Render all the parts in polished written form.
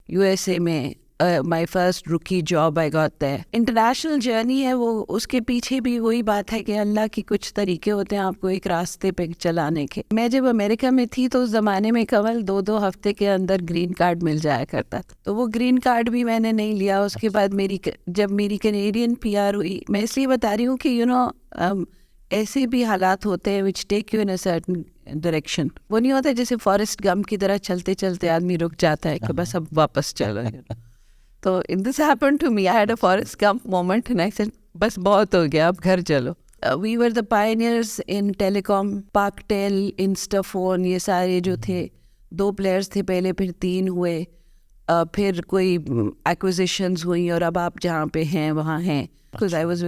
USA में my first rookie job I got there. International journey है वो, उसके पीछे भी वही बात है कि अल्लाह की कुछ तरीके होते हैं आपको एक रास्ते पे चलाने के। मैं जब अमेरिका में थी तो उस ज़माने में केवल 2-2 हफ्ते के अंदर ग्रीन कार्ड मिल जाया करता था, तो वो ग्रीन कार्ड भी मैंने नहीं लिया। उसके बाद जब मेरी कैनेडियन पीआर हुई, मैं इसलिए बता रही हूँ कि ऐसे भी हालात होते हैं which take you in a certain direction. वो नहीं होता जैसे फॉरेस्ट गम की तरह चलते चलते आदमी रुक जाता है कि बस अब वापस चलो। तो in this happened to me, I had a Forrest Gump moment and I said बस बहुत हो गया, अब घर चलो। We were the pioneers in telecom, Paktel, Instaphone, ये सारे जो थे 2 प्लेयर्स थे पहले, फिर 3 हुए, फिर कोई एक्विजिशंस हुई और अब आप जहाँ पे हैं वहाँ हैं। Because I was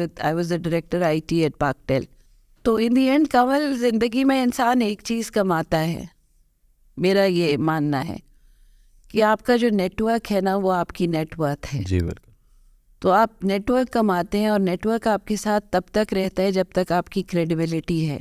the director IT at Paktel. तो इन दी एंड कमल, ज़िंदगी में इंसान एक चीज़ कमाता है, मेरा ये मानना है कि आपका जो नेटवर्क है ना वो आपकी नेटवर्थ है। जी बिल्कुल। तो आप नेटवर्क कमाते हैं और नेटवर्क आपके साथ तब तक रहता है जब तक आपकी क्रेडिबिलिटी है।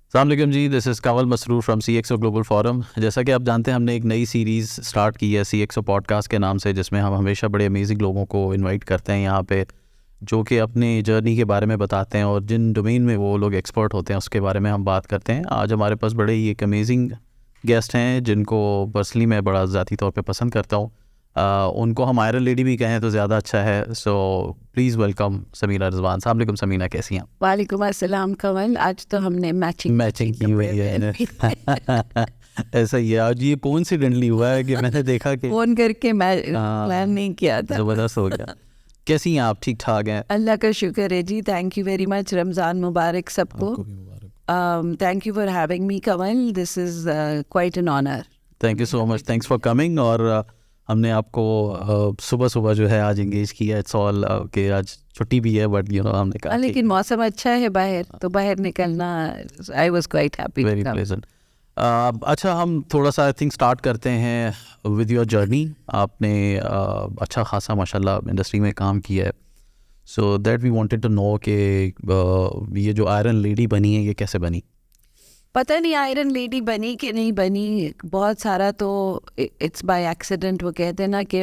अस्सलाम वालेकुम जी, this is Kanwal Masroor from CXO global forum. जैसा कि आप जानते हैं हमने एक नई सीरीज़ स्टार्ट की है CXO पॉडकास्ट के नाम से, जिसमें हम हमेशा बड़े अमेजिंग लोगों को इनवाइट करते हैं यहाँ पे, जो कि अपनी जर्नी के बारे में बताते हैं और जिन डोमेन में वो लोग एक्सपर्ट होते हैं उसके बारे में हम बात करते हैं। आज हमारे पास बड़े ही एक अमेजिंग गेस्ट हैं जिनको पर्सनली मैं बड़ा ज़ाती तौर पे पसंद करता हूँ। उनको हम आयरन लेडी भी कहें तो ज़्यादा अच्छा है। So please welcome Samina Rizwan. अस्सलाम वालेकुम समीना, कैसी हैं? वालेकुम अस्सलाम कमल, आज तो हमने मैचिंग की हुई है। ऐसा ही है, आज ये कोइंसिडेंटली हुआ है कि मैंने देखा कि फ़ोन करके मैं प्लान नहीं किया था। ज़बरदस्त हो गया। कैसी हैं आप? ठीक ठाक हैं? अल्लाह का शुक्र है जी, thank you very much. Ramzan मुबारक सबको। Thank you for having me Kamal, this is quite an honour. Thank you so much, thanks for coming. और हमने आपको सुबह सुबह जो है आज इंगेज किया। इट्स ऑल कि आज छुट्टी भी है, बट हमने कहा लेकिन मौसम अच्छा है बाहर, तो बाहर निकलना, I was quite happy. Very pleasant. अच्छा, हम थोड़ा सा आई थिंक स्टार्ट करते हैं विद योर जर्नी। आपने अच्छा खासा माशाल्लाह इंडस्ट्री में काम किया है, so that we wanted to know कि ये जो आयरन लेडी बनी है ये कैसे बनी? पता नहीं आयरन लेडी बनी कि नहीं बनी, बहुत सारा तो इट्स बाय एक्सीडेंट। वो कहते हैं ना कि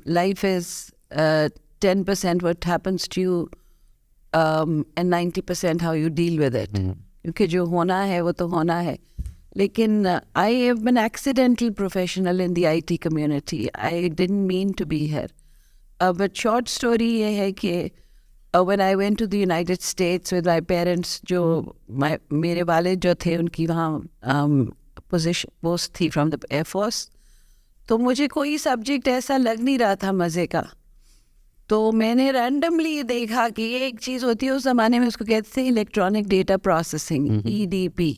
life is 10% what happens to you and 90% how you deal with it. क्योंकि जो होना है वो तो होना है। लेकिन I have been accidental professional in the IT community, I didn't mean to be here. But short story ये है कि when I went to the United States with my parents, जो मेरे वालिद जो थे उनकी वहाँ पोस्ट थी फ्रॉम द एयर फोर्स, तो मुझे कोई सब्जेक्ट ऐसा लग नहीं रहा था मज़े का। तो मैंने रैंडमली देखा कि ये एक चीज़ होती है, उस ज़माने में उसको कहते थे इलेक्ट्रॉनिक डेटा प्रोसेसिंग, EDP।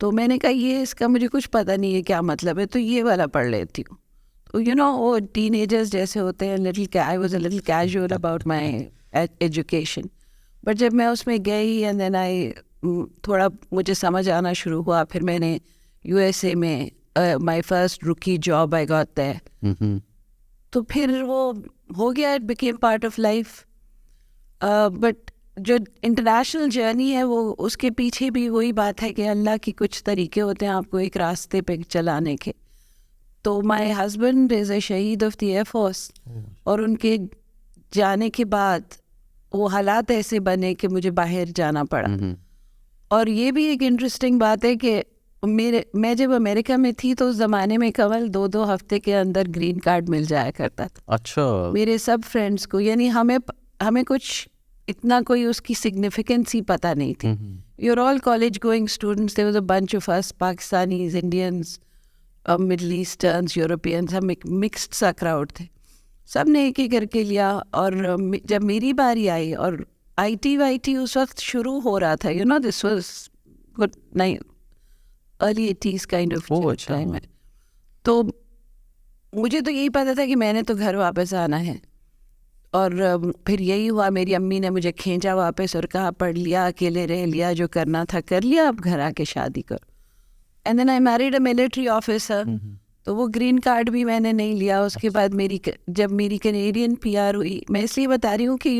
तो मैंने कहा ये इसका मुझे कुछ पता नहीं है क्या मतलब है, तो ये वाला पढ़ लेती हूँ। तो वो टीनेजर्स जैसे होते हैं, I was a little casual about my education. But जब मैं उसमें गई एंड देन आई थोड़ा मुझे समझ आना शुरू हुआ, फिर मैंने USA में my first rookie job I got there. तो फिर वो हो गया, it became part of life. But जो इंटरनेशनल जर्नी है वो, उसके पीछे भी वही बात है कि अल्लाह की कुछ तरीके होते हैं आपको एक रास्ते पे चलाने के। तो माय हस्बैंड इज़ अ शहीद ऑफ द एयर फोर्स, और उनके जाने के बाद वो हालात ऐसे बने कि मुझे बाहर जाना पड़ा। और ये भी एक इंटरेस्टिंग बात है कि मैं जब अमेरिका में थी तो उस ज़माने में केवल 2-2 हफ्ते के अंदर ग्रीन कार्ड मिल जाया करता था। अच्छा। मेरे सब फ्रेंड्स को, यानी हमें कुछ इतना कोई उसकी सिग्निफिकेंस ही पता नहीं थी। We are all college going students, there was a bunch of us, Pakistanis, Indians, Middle Easterners, Europeans, हम एक मिक्स्ड सा क्राउड थे। सब ने एक एक करके लिया। और जब मेरी बारी आई और IT उस वक्त शुरू हो रहा था, this was good early 80s kind of time है। तो मुझे तो यही पता था कि मैंने तो घर वापस आना है। और फिर यही हुआ, मेरी अम्मी ने मुझे खींचा वापस और कहा पढ़ लिया, अकेले रह लिया, जो करना था कर लिया, अब घर आके शादी कर। And then I married a military officer. तो वो ग्रीन कार्ड भी मैंने नहीं लिया। उसके बाद जब मेरी कैनेडियन पीआर हुई, मैं इसलिए बता रही हूँ कि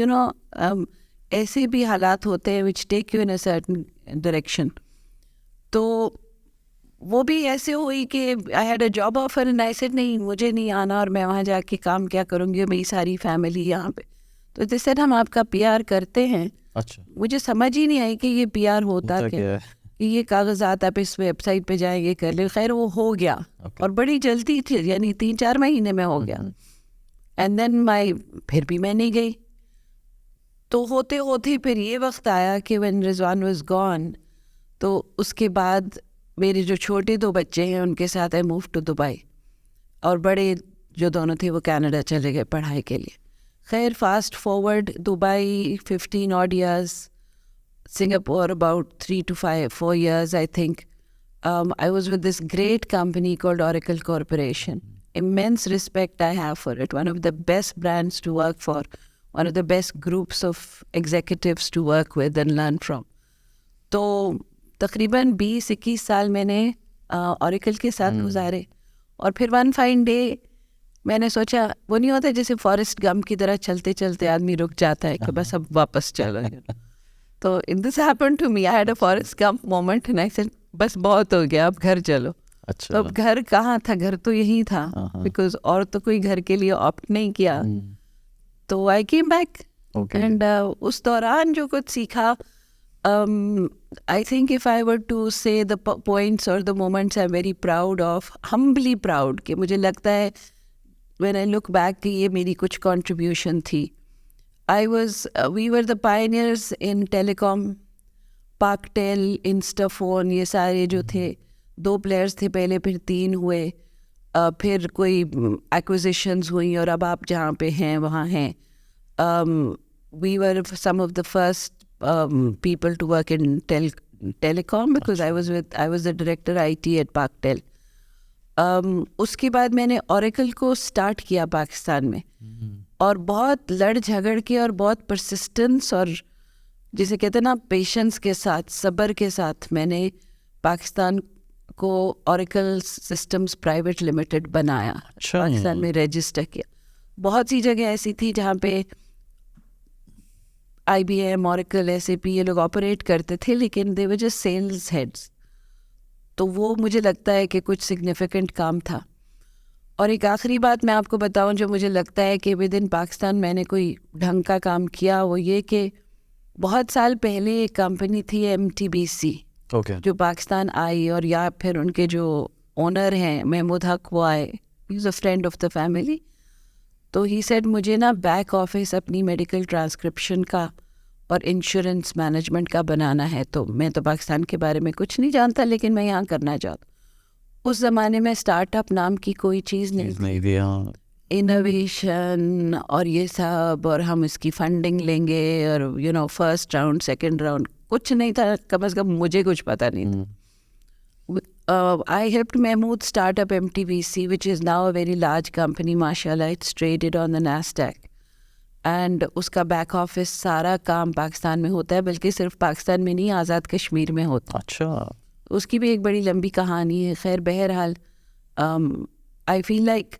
ऐसे भी हालात होते हैं which take you in a certain direction. तो वो भी ऐसे हुई कि I had a job offer and I said नहीं, मुझे नहीं आना, और मैं वहाँ जाके काम क्या करूँगी, मेरी सारी फैमिली यहाँ पे। तो दे सेड हम आपका पीआर करते हैं। अच्छा, मुझे समझ ही नहीं आई कि ये पीआर होता क्या क्या है? कि ये कागजात आप इस वेबसाइट पे जाएंगे कर ले। खैर वो हो गया Okay. और बड़ी जल्दी थी, यानी 3-4 महीने में हो गया। एंड देन फिर भी मैं नहीं गई। तो होते होते फिर ये वक्त आया कि व्हेन रिजवान वाज गॉन, तो उसके बाद मेरे जो छोटे 2 बच्चे हैं उनके साथ आई मूव टू दुबई, और बड़े जो दोनों थे वो कनाडा चले गए पढ़ाई के लिए। खैर fast forward, Dubai 15 odd years, Singapore about 3 to 4 years, I think. I was with this great company called Oracle Corporation. Immense respect I have for it. One of the best brands to work for. One of the best groups of executives to work with and learn from. तो तकरीबन 20-21 साल मैंने Oracle के साथ गुजारे, और फिर one fine day मैंने सोचा, वो नहीं होता जैसे फॉरेस्ट गम की तरह चलते चलते आदमी रुक जाता है कि बस अब वापस चलो। तो in this happened to me, I had a Forrest Gump moment and I said बस बहुत हो गया, अब घर चलो। अच्छा, तो अब घर कहाँ था, घर तो यही था, बिकॉज और तो कोई घर के लिए ऑप्ट नहीं किया। तो आई केम बैक एंड उस दौरान जो कुछ सीखा, I think if I were to say the points और the moments I am very proud of, humbly proud, कि मुझे लगता है व्हेन आई लुक बैक कि ये मेरी कुछ कंट्रीब्यूशन थी। we were the pioneers in telecom, Parktel, Instaphone, ये सारे जो थे, 2 players थे पहले, फिर 3 हुए, फिर कोई acquisitions हुई, और अब आप जहाँ पे हैं वहाँ हैं। We were some of the first people to work in telecom because I was the director IT at Parktel. उसके बाद मैंने Oracle को स्टार्ट किया पाकिस्तान में, और बहुत लड़ झगड़ के और बहुत परसिस्टेंस और जिसे कहते हैं ना पेशेंस के साथ, सब्र के साथ मैंने पाकिस्तान को Oracle Systems Private Limited बनाया। अच्छा। पाकिस्तान में रजिस्टर किया। बहुत सी जगह ऐसी थी जहाँ पे IBM, Oracle, SAP ये लोग ऑपरेट करते थे, लेकिन दे वर जस्ट सेल्स हेड्स। तो वो मुझे लगता है कि कुछ सिग्निफिकेंट काम था। और एक आखिरी बात मैं आपको बताऊं जो मुझे लगता है कि विद इन पाकिस्तान मैंने कोई ढंग का काम किया, वो ये कि बहुत साल पहले एक कंपनी थी MTBC, जो पाकिस्तान आई, और या फिर उनके जो ओनर हैं महमूद हक, वो आए, he is a friend of the family. तो ही सेड मुझे ना बैक ऑफिस अपनी मेडिकल ट्रांसक्रिप्शन का और इंश्योरेंस मैनेजमेंट का बनाना है। तो मैं तो पाकिस्तान के बारे में कुछ नहीं जानता, लेकिन मैं यहाँ करना चाहता। उस ज़माने में स्टार्टअप नाम की कोई चीज़ नहीं थी, इनोवेशन और ये सब, और हम इसकी फंडिंग लेंगे, और फर्स्ट राउंड सेकंड राउंड कुछ नहीं था, कम से कम मुझे कुछ पता नहीं था। I helped Mahmood startup MTBC, which is now a very large company, माशाल्लाह, it's traded on the NASDAQ, and उसका बैक ऑफिस सारा काम पाकिस्तान में होता है, बल्कि सिर्फ पाकिस्तान में नहीं, आज़ाद कश्मीर में होता है। अच्छा, उसकी भी एक बड़ी लंबी कहानी है। खैर बहरहाल आई फील लाइक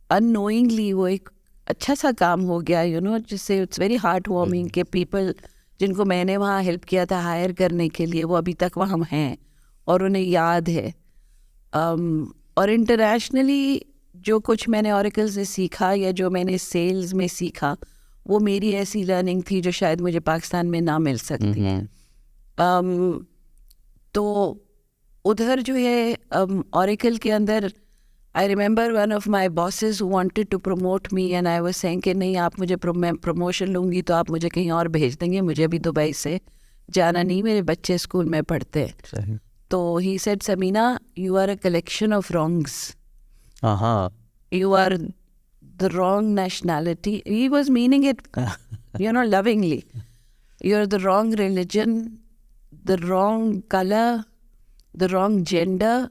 अननोइंगली वो एक अच्छा सा काम हो गया, जिससे इट्स वेरी हार्ट वार्मिंग के पीपल जिनको मैंने वहाँ हेल्प किया था हायर करने के लिए, वो अभी तक वहाँ हैं और उन्हें याद है। और इंटरनेशनली जो कुछ मैंने Oracle से सीखा या जो मैंने सेल्स में सीखा, वो मेरी ऐसी लर्निंग थी जो शायद मुझे पाकिस्तान में ना मिल सकती। तो उधर जो है Oracle के अंदर, I remember one of my bosses wanted to promote me, and I was saying कि नहीं, आप मुझे प्रमोशन लूँगी तो आप मुझे कहीं और भेज देंगे, मुझे अभी दुबई से जाना नहीं, मेरे बच्चे स्कूल में पढ़ते हैं। तो he said, Samina, you are a collection of wrongs, you are the wrong nationality. He was meaning it, lovingly. You're the wrong religion, the wrong color, the wrong gender,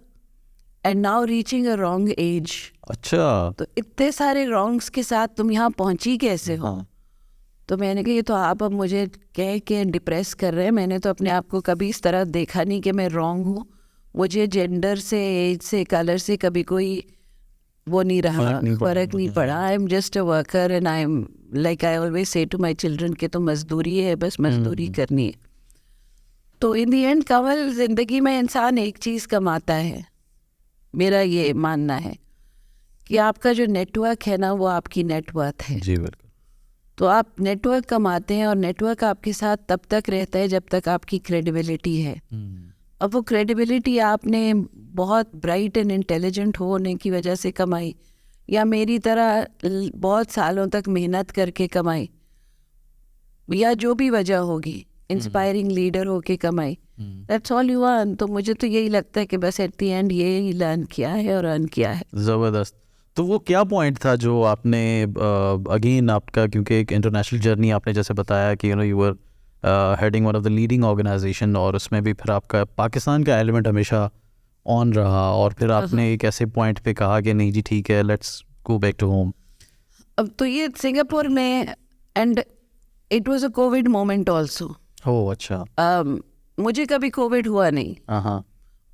and now reaching a wrong age. अच्छा, तो इतने सारे wrongs के साथ तुम यहाँ पहुँची कैसे हो? तो मैंने कहा ये तो आप अब मुझे कह के डिप्रेस कर रहे हैं। मैंने तो अपने आप को कभी इस तरह देखा नहीं कि मैं रॉन्ग हूँ। मुझे जेंडर से, एज से, कलर से कभी कोई वो नहीं रहा, फर्क नहीं पड़ा। I am just a worker and I am like I always say to my children के तो मजदूरी है, बस मजदूरी करनी है। तो इन दी एंड कंवल, जिंदगी में इंसान एक चीज़ कमाता है मेरा ये मानना है कि आपका जो नेटवर्क है ना वो आपकी नेटवर्थ है। जी बिल्कुल। तो आप नेटवर्क कमाते हैं और नेटवर्क आपके साथ तब तक रहता है जब तक आपकी क्रेडिबिलिटी है। अब वो क्रेडिबिलिटी आपने बहुत ब्राइट एंड इंटेलिजेंट होने की वजह से कमाई या मेरी तरह बहुत सालों तक मेहनत करके कमाई या जो भी वजह होगी, इंस्पायरिंग लीडर होके कमाई, दैट्स ऑल यू अर्न। तो मुझे तो यही लगता है कि बस एट द एंड यही लर्न किया है और अर्न किया है। ज़बरदस्त। तो वो क्या पॉइंट था जो आपने अगेन आपका, क्योंकि एक इंटरनेशनल जर्नी आपने जैसे बताया कि you were heading one of the leading organization, और उसमें भी फिर आपका पाकिस्तान का एलिमेंट हमेशा ऑन रहा, और फिर आपने एक ऐसे पॉइंट पे कहा कि नहीं जी ठीक है, let's go back to home. अब तो ये सिंगापुर में, and it was a covid moment also. ओह अच्छा। मुझे कभी कोविड हुआ नहीं, हाँ।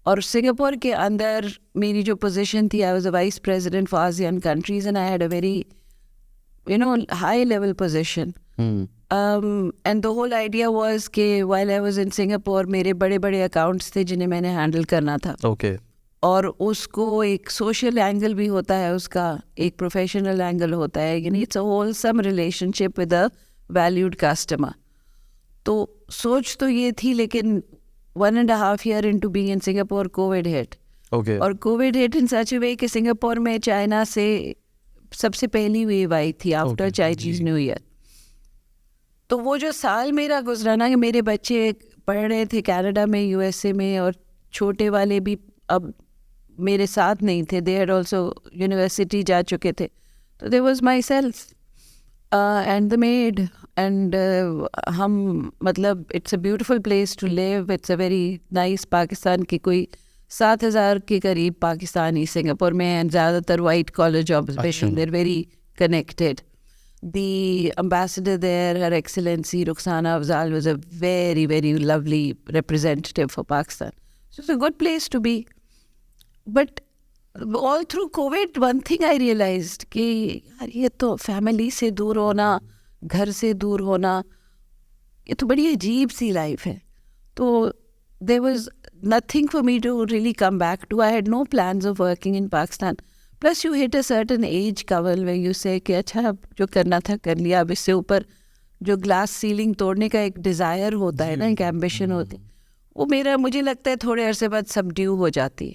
और सिंगापुर के अंदर मेरी जो पोजीशन थी, I was a vice president for ASEAN countries and I had a very high level position. And the whole idea was कि while I was in Singapore मेरे बड़े बड़े अकाउंट्स थे जिन्हें मैंने हैंडल करना था। ओके। और उसको एक सोशल एंगल भी होता है, उसका एक प्रोफेशनल एंगल होता है, यानी it's a wholesome relationship with a valued customer. तो सोच तो ये थी, लेकिन 1.5 year into being in Singapore, COVID hit. Okay. और COVID hit in such a way कि सिंगापुर में चाइना से सबसे पहली वेव आई थी आफ्टर चाइनीज न्यू ईयर। तो वो जो साल मेरा गुजरा ना, कि मेरे बच्चे पढ़ रहे थे कनाडा में, यूएसए में, और छोटे वाले भी अब मेरे साथ नहीं थे, दे हैड ऑल्सो यूनिवर्सिटी जा चुके थे। तो there was myself and the maid, and हम मतलब it's a beautiful place to live, it's a very nice. Pakistan की कोई 7,000 के करीब पाकिस्तानी सिंगापुर में, एंड ज़्यादातर white collar jobs, they are very connected. The ambassador there, Her Excellency Rukhsana Afzal, was a very, very lovely representative for Pakistan. So it's a good place to be. But all through COVID, one thing I realized कि यार ये तो family से दूर होना, घर से दूर होना, ये तो बड़ी अजीब सी लाइफ है। तो there was nothing for me to really come back to. I had no plans of working in Pakistan. Plus you hit a certain age, Kanwal, where you say कि अच्छा अब जो करना था कर लिया, अब इससे ऊपर जो ग्लास सीलिंग तोड़ने का एक डिज़ायर होता है ना, एक एम्बिशन होती है, वो मेरा मुझे लगता है थोड़े अरसे बाद सबड्यू हो जाती है।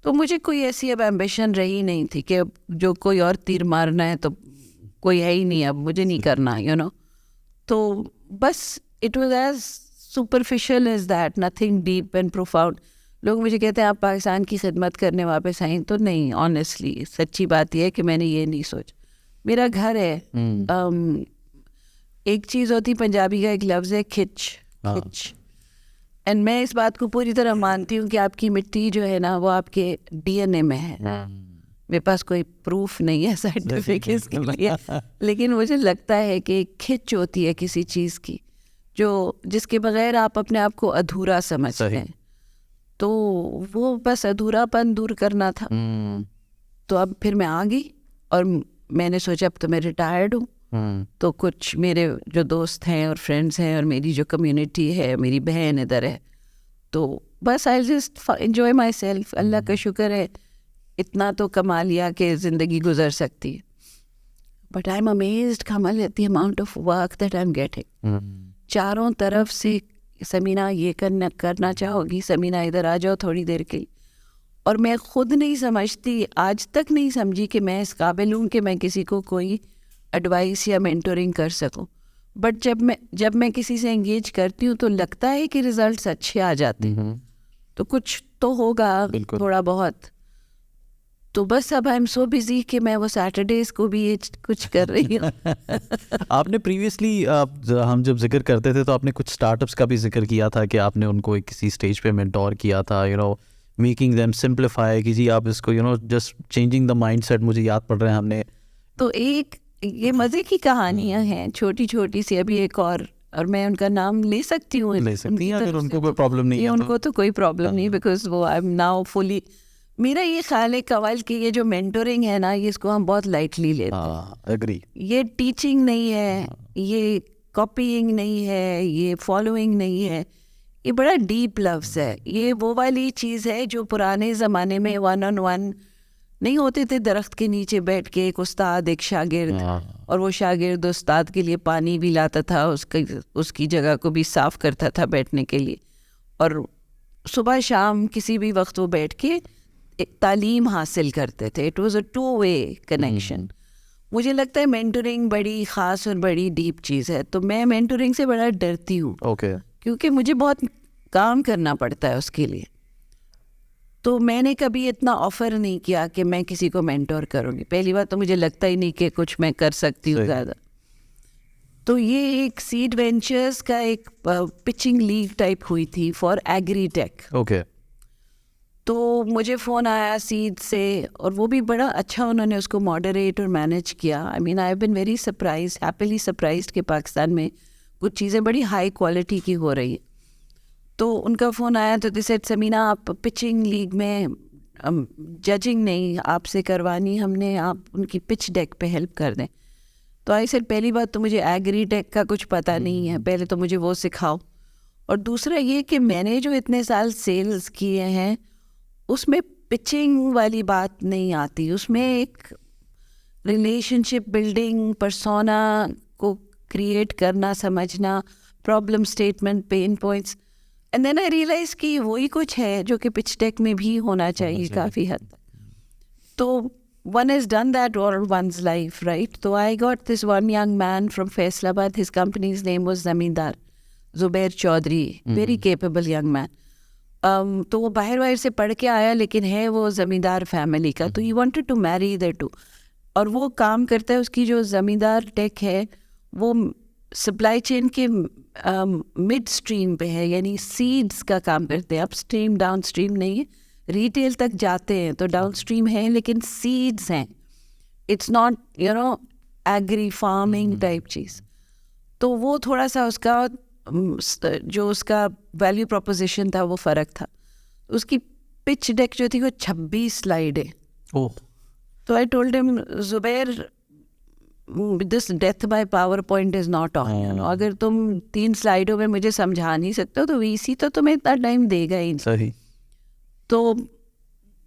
तो मुझे कोई ऐसी अब एम्बिशन रही नहीं थी कि अब जो कोई और तीर मारना है तो कोई है ही नहीं, अब मुझे नहीं करना, तो बस it was as superficial as that, nothing deep and profound. लोग मुझे कहते हैं आप पाकिस्तान की खिदमत करने वापस आई, तो नहीं, ऑनेस्टली सच्ची बात यह है कि मैंने ये नहीं सोचा। मेरा घर है। एक चीज़ होती पंजाबी का एक लफ्ज़ है खिच, खिच, एंड मैं इस बात को पूरी तरह मानती हूँ कि आपकी मिट्टी जो है ना वो आपके डीएनए में है। मेरे पास कोई प्रूफ नहीं है साइंटिफिक इसके लिए, लेकिन मुझे लगता है कि एक खिच होती है किसी चीज़ की जिसके बगैर आप अपने आप को अधूरा समझते हैं। तो वो बस अधूरापन दूर करना था। तो अब फिर मैं आ गई और मैंने सोचा अब तो मैं रिटायर्ड हूँ, तो कुछ मेरे जो दोस्त हैं और फ्रेंड्स हैं और मेरी जो कम्युनिटी है, मेरी बहन इधर है, तो बस I just enjoy myself. अल्लाह का शुक्र है इतना तो कमा लिया कि ज़िंदगी गुजर सकती है। But I M amazed Kamal at the amount of work that I am getting. चारों तरफ से समीना ये करना चाहोगी, समीना इधर आ जाओ थोड़ी देर के लिए। और मैं खुद नहीं समझती, आज तक नहीं समझी कि मैं इस काबिल हूँ कि मैं किसी को कोई एडवाइस या मेंटोरिंग कर सकूँ। बट जब मैं किसी से एंगेज करती हूँ तो लगता है कि रिजल्ट्स अच्छे आ जाते हैं, तो कुछ तो होगा थोड़ा बहुत। तो बस अब आई एम सो बिजी कि मैं वो सैटरडेज को भी ये कुछ कर रही हूँ। आपने प्रीवियसली हम जब जिक्र करते थे तो आपने कुछ स्टार्टअप्स का भी जिक्र किया था कि आपने उनको एक किसी स्टेज पे मेंटोर किया था, मेकिंग देम सिंप्लीफाई, कि जी आप इसको जस्ट चेंजिंग द माइंडसेट। मुझे याद पड़ रहा है हमने तो एक ये मज़े की कहानियाँ हैं छोटी छोटी सी, अभी एक और मैं उनका नाम ले सकती हूँ। ले सकती हैं अगर उनको कोई प्रॉब्लम नहीं है। उनको तो कोई प्रॉब्लम नहीं, बिकॉज वो आई एम नाउ फुली। मेरा ये ख्याल है कवल कि ये जो मेंटोरिंग है ना, ये इसको हम बहुत लाइटली लेते हैं। एग्री। ये टीचिंग नहीं है, ये कॉपीइंग नहीं है, ये फॉलोइंग नहीं है, ये बड़ा डीप लफ्ज़ है. ये वो वाली चीज़ है जो पुराने ज़माने में 1-on-1 नहीं होते थे, दरख्त के नीचे बैठ के एक उस्ताद एक शागिर्द, और वो शागिर्द उस्ताद के लिए पानी भी लाता था, उसकी जगह को भी साफ़ करता था बैठने के लिए, और सुबह शाम किसी भी वक्त वो बैठ के एक तालीम हासिल करते थे. It was a 2-way connection. मुझे लगता है मेंटरिंग बड़ी ख़ास और बड़ी डीप चीज़ है. तो मैं मेंटरिंग से बड़ा डरती हूँ. ओके. क्योंकि मुझे बहुत काम करना पड़ता है उसके लिए. तो मैंने कभी इतना ऑफ़र नहीं किया कि मैं किसी को मेंटोर करूँगी. पहली बात तो मुझे लगता ही नहीं कि कुछ मैं कर सकती हूँ ज़्यादा. तो ये एक सीड वेंचर्स का एक पिचिंग लीग टाइप हुई थी फॉर एग्रीटेक. ओके. तो मुझे फ़ोन आया सीड से, और वो भी बड़ा अच्छा उन्होंने उसको मॉडरेट और मैनेज किया. I mean I have been very surprise, happily surprised कि पाकिस्तान में कुछ चीज़ें बड़ी हाई क्वालिटी की हो रही हैं. तो उनका फ़ोन आया तो दे सेड समीना आप पिचिंग लीग में जजिंग नहीं आपसे करवानी हमने, आप उनकी पिच डेक पे हेल्प कर दें. तो आई सेड पहली बात तो मुझे एग्री टेक का कुछ पता नहीं है, पहले तो मुझे वो सिखाओ. और दूसरा ये कि मैंने जो इतने साल सेल्स किए हैं उसमें पिचिंग वाली बात नहीं आती. उसमें एक रिलेशनशिप बिल्डिंग, पर्सोना को क्रिएट करना, समझना, problem statement, pain points. And then I realize कि वही कुछ है जो कि पिच डेक में भी होना चाहिए काफ़ी हद तक. तो one has done that all one's life, right? So I got this one young man from Faisalabad. His company's name was Zamindar, Zubair Chaudhry, very capable young man. तो वो बाहर से पढ़ के आया, लेकिन है वो ज़मींदार फैमिली का. तो he wanted to marry the two. और वो काम करता है, उसकी जो ज़मींदार टेक है वो सप्लाई चेन के मिड स्ट्रीम पे है, यानी सीड्स का काम करते हैं. अप स्ट्रीम डाउन स्ट्रीम नहीं है. रिटेल तक जाते हैं तो डाउन स्ट्रीम है, लेकिन सीड्स हैं. It's not agri farming type चीज़. तो वो थोड़ा सा उसका जो उसका वैल्यू प्रोपोजिशन था वो फ़र्क था. उसकी पिच डेक जो थी वो 26 स्लाइड है. ओह. तो I told him Zubair this death by power point is not on. अगर तुम 3 स्लाइडों में मुझे समझा नहीं सकते हो तो वीसी तो तुम्हें इतना टाइम देगा ही नहीं. सही. So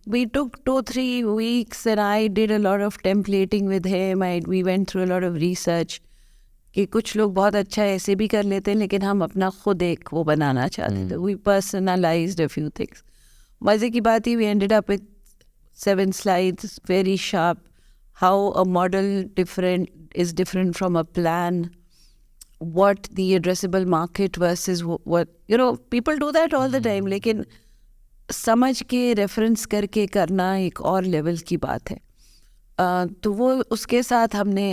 we took 2-3 weeks and I did a lot of templating with him. We went through a lot of research कि कुछ लोग बहुत अच्छा ऐसे भी कर लेते हैं, लेकिन हम अपना खुद एक वो बनाना चाहते थे. We personalized a few things. मज़े की बात ही we ended up with 7 slides, very sharp, how a model is different from a plan, what the addressable market versus what, people do that all the time, लेकिन समझ के reference करके करना एक और लेवल की बात है. तो वो उसके साथ हमने